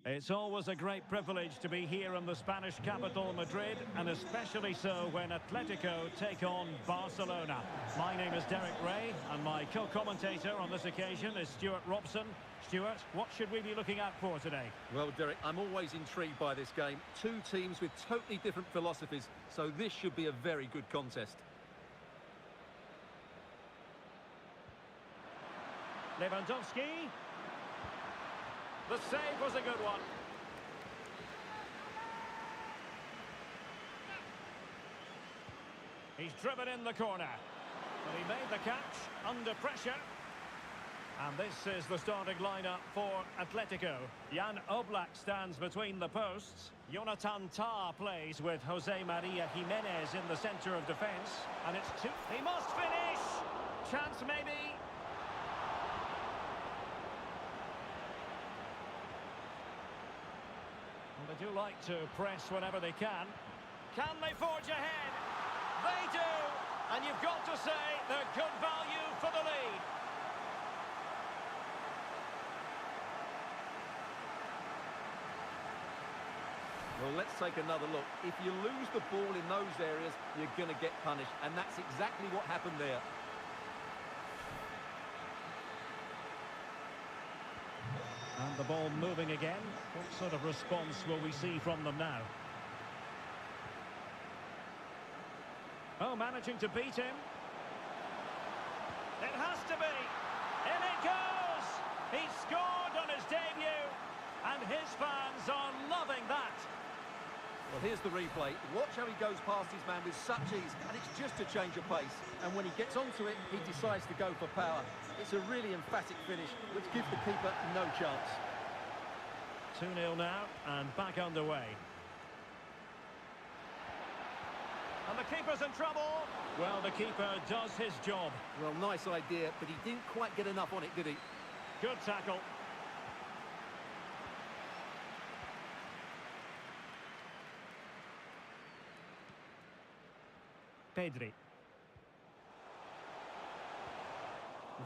S6: It's always a great privilege to be here in the Spanish capital, Madrid, and especially so when Atletico take on Barcelona. My name is Derek Ray, and my co-commentator on this occasion is Stuart Robson. Stuart, what should we be looking out for today?
S7: Well, Derek, I'm always intrigued by this game. Two teams with totally different philosophies, so this should be a very good contest.
S6: Lewandowski. The save was a good one. He's driven in the corner. But he made the catch under pressure. And this is the starting lineup for Atletico. Jan Oblak stands between the posts. Jonathan Tah plays with Jose Maria Jimenez in the centre of defence. And it's two... He must finish! Chance maybe... They do like to press whenever they can. Can they forge ahead? They do! And you've got to say they're good value for the lead.
S7: Well, let's take another look. If you lose the ball in those areas, you're going to get punished. And that's exactly what happened there.
S6: And the ball moving again. What sort of response will we see from them now? Oh, managing to beat him. It has to be. In it goes. He scored on his debut. And his fans are loving that.
S7: Well, here's the replay. Watch how he goes past his man with such ease. And it's just a change of pace. And when he gets onto it, he decides to go for power. It's a really emphatic finish, which gives the keeper no chance.
S6: 2-0 now, and back underway. And the keeper's in trouble. Well, the keeper does his job.
S7: Well, nice idea, but he didn't quite get enough on it, did he?
S6: Good tackle. Pedri.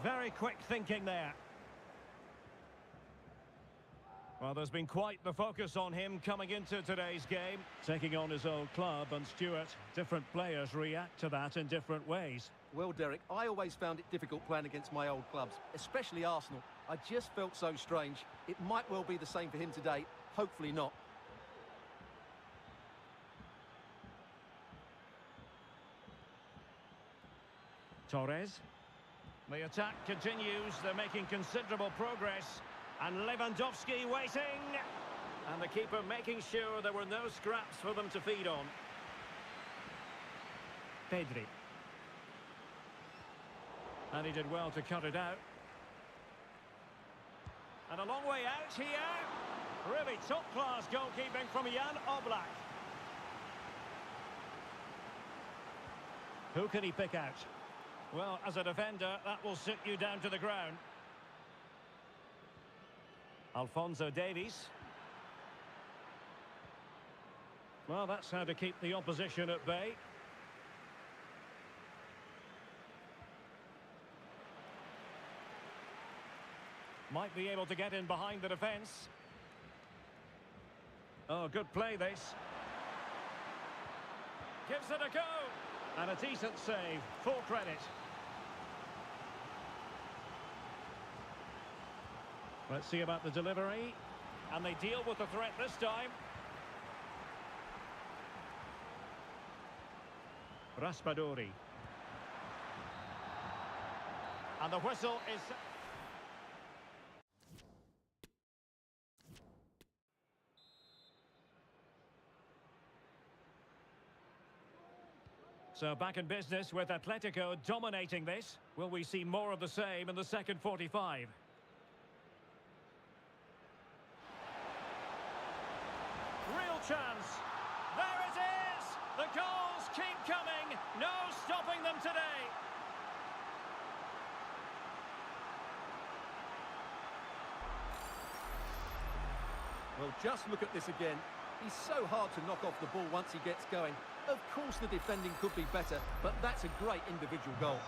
S6: Very quick thinking there. Well, there's been quite the focus on him coming into today's game, taking on his old club. And Stuart, different players react to that in different ways.
S7: Well, Derek, I always found it difficult playing against my old clubs, especially Arsenal. I just felt so strange. It might well be the same for him today. Hopefully not.
S6: Torres. The attack continues. They're making considerable progress. And Lewandowski waiting. And the keeper making sure there were no scraps for them to feed on. Pedri. And he did well to cut it out. And a long way out here. Really top-class goalkeeping from Jan Oblak. Who can he pick out? Well, as a defender, that will sit you down to the ground. Alphonso Davies. Well, that's how to keep the opposition at bay. Might be able to get in behind the defence. Oh, good play this. Gives it a go. And a decent save. Full credit. Let's see about the delivery. And they deal with the threat this time. Raspadori. And the whistle is... So back in business with Atletico dominating this. Will we see more of the same in the second 45? Real chance. There it is. The goals keep coming. No stopping them today.
S7: Well, just look at this again. He's so hard to knock off the ball once he gets going. Of course the defending could be better, but that's a great individual goal.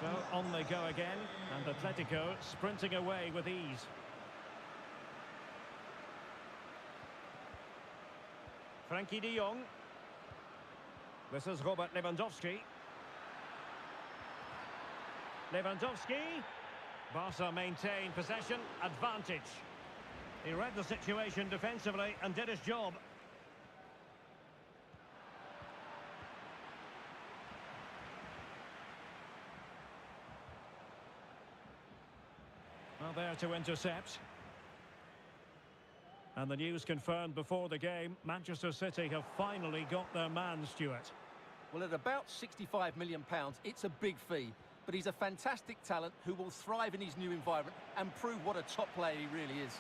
S6: So on they go again, and Atletico sprinting away with ease. Frankie de Jong. This is Robert Lewandowski. Lewandowski. Barca maintain possession, advantage. He read the situation defensively and did his job. Well, there to intercept. And the news confirmed before the game, Manchester City have finally got their man, Stuart.
S7: Well, at about £65 million, it's a big fee. But he's a fantastic talent who will thrive in his new environment and prove what a top player he really is.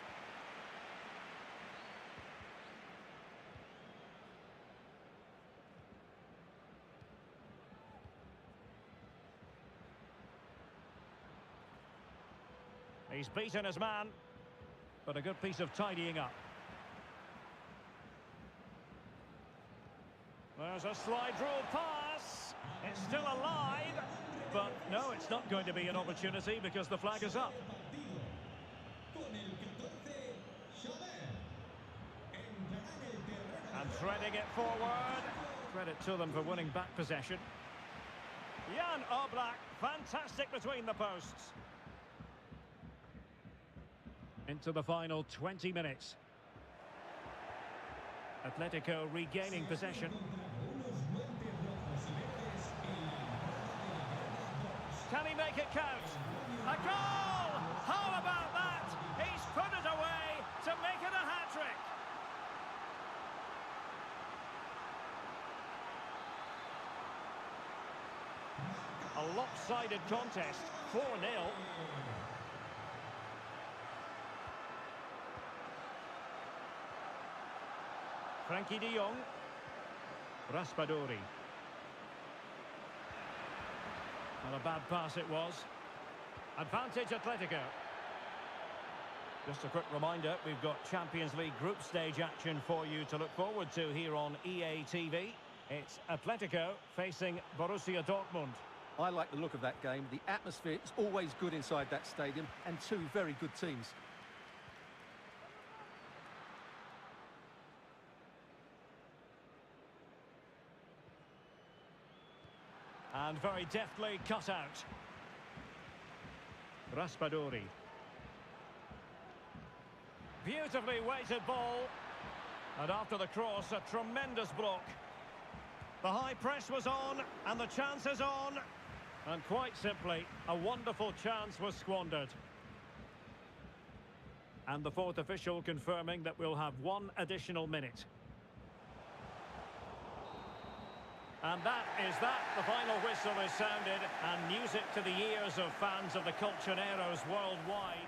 S6: He's beaten his man, but a good piece of tidying up. There's a slide rule pass. It's still alive, but no, it's not going to be an opportunity because the flag is up. And threading it forward. Credit to them for winning back possession. Jan Oblak, fantastic between the posts. Into the final 20 minutes. Atletico regaining possession. Can he make it count? A goal! How about that? He's put it away to make it a hat-trick. A lopsided contest, 4-0. Frankie de Jong. Raspadori. Not a bad pass it was. Advantage Atletico. Just a quick reminder, we've got Champions League group stage action for you to look forward to here on EA TV. It's Atletico facing Borussia Dortmund.
S7: I like the look of that game. The atmosphere is always good inside that stadium, and two very good teams.
S6: And very deftly cut out. Raspadori. Beautifully weighted ball. And after the cross, a tremendous block. The high press was on, and the chance is on. And quite simply, a wonderful chance was squandered. And the fourth official confirming that we'll have one additional minute. And that is that. The final whistle is sounded, and music to the ears of fans of the Colchoneros worldwide.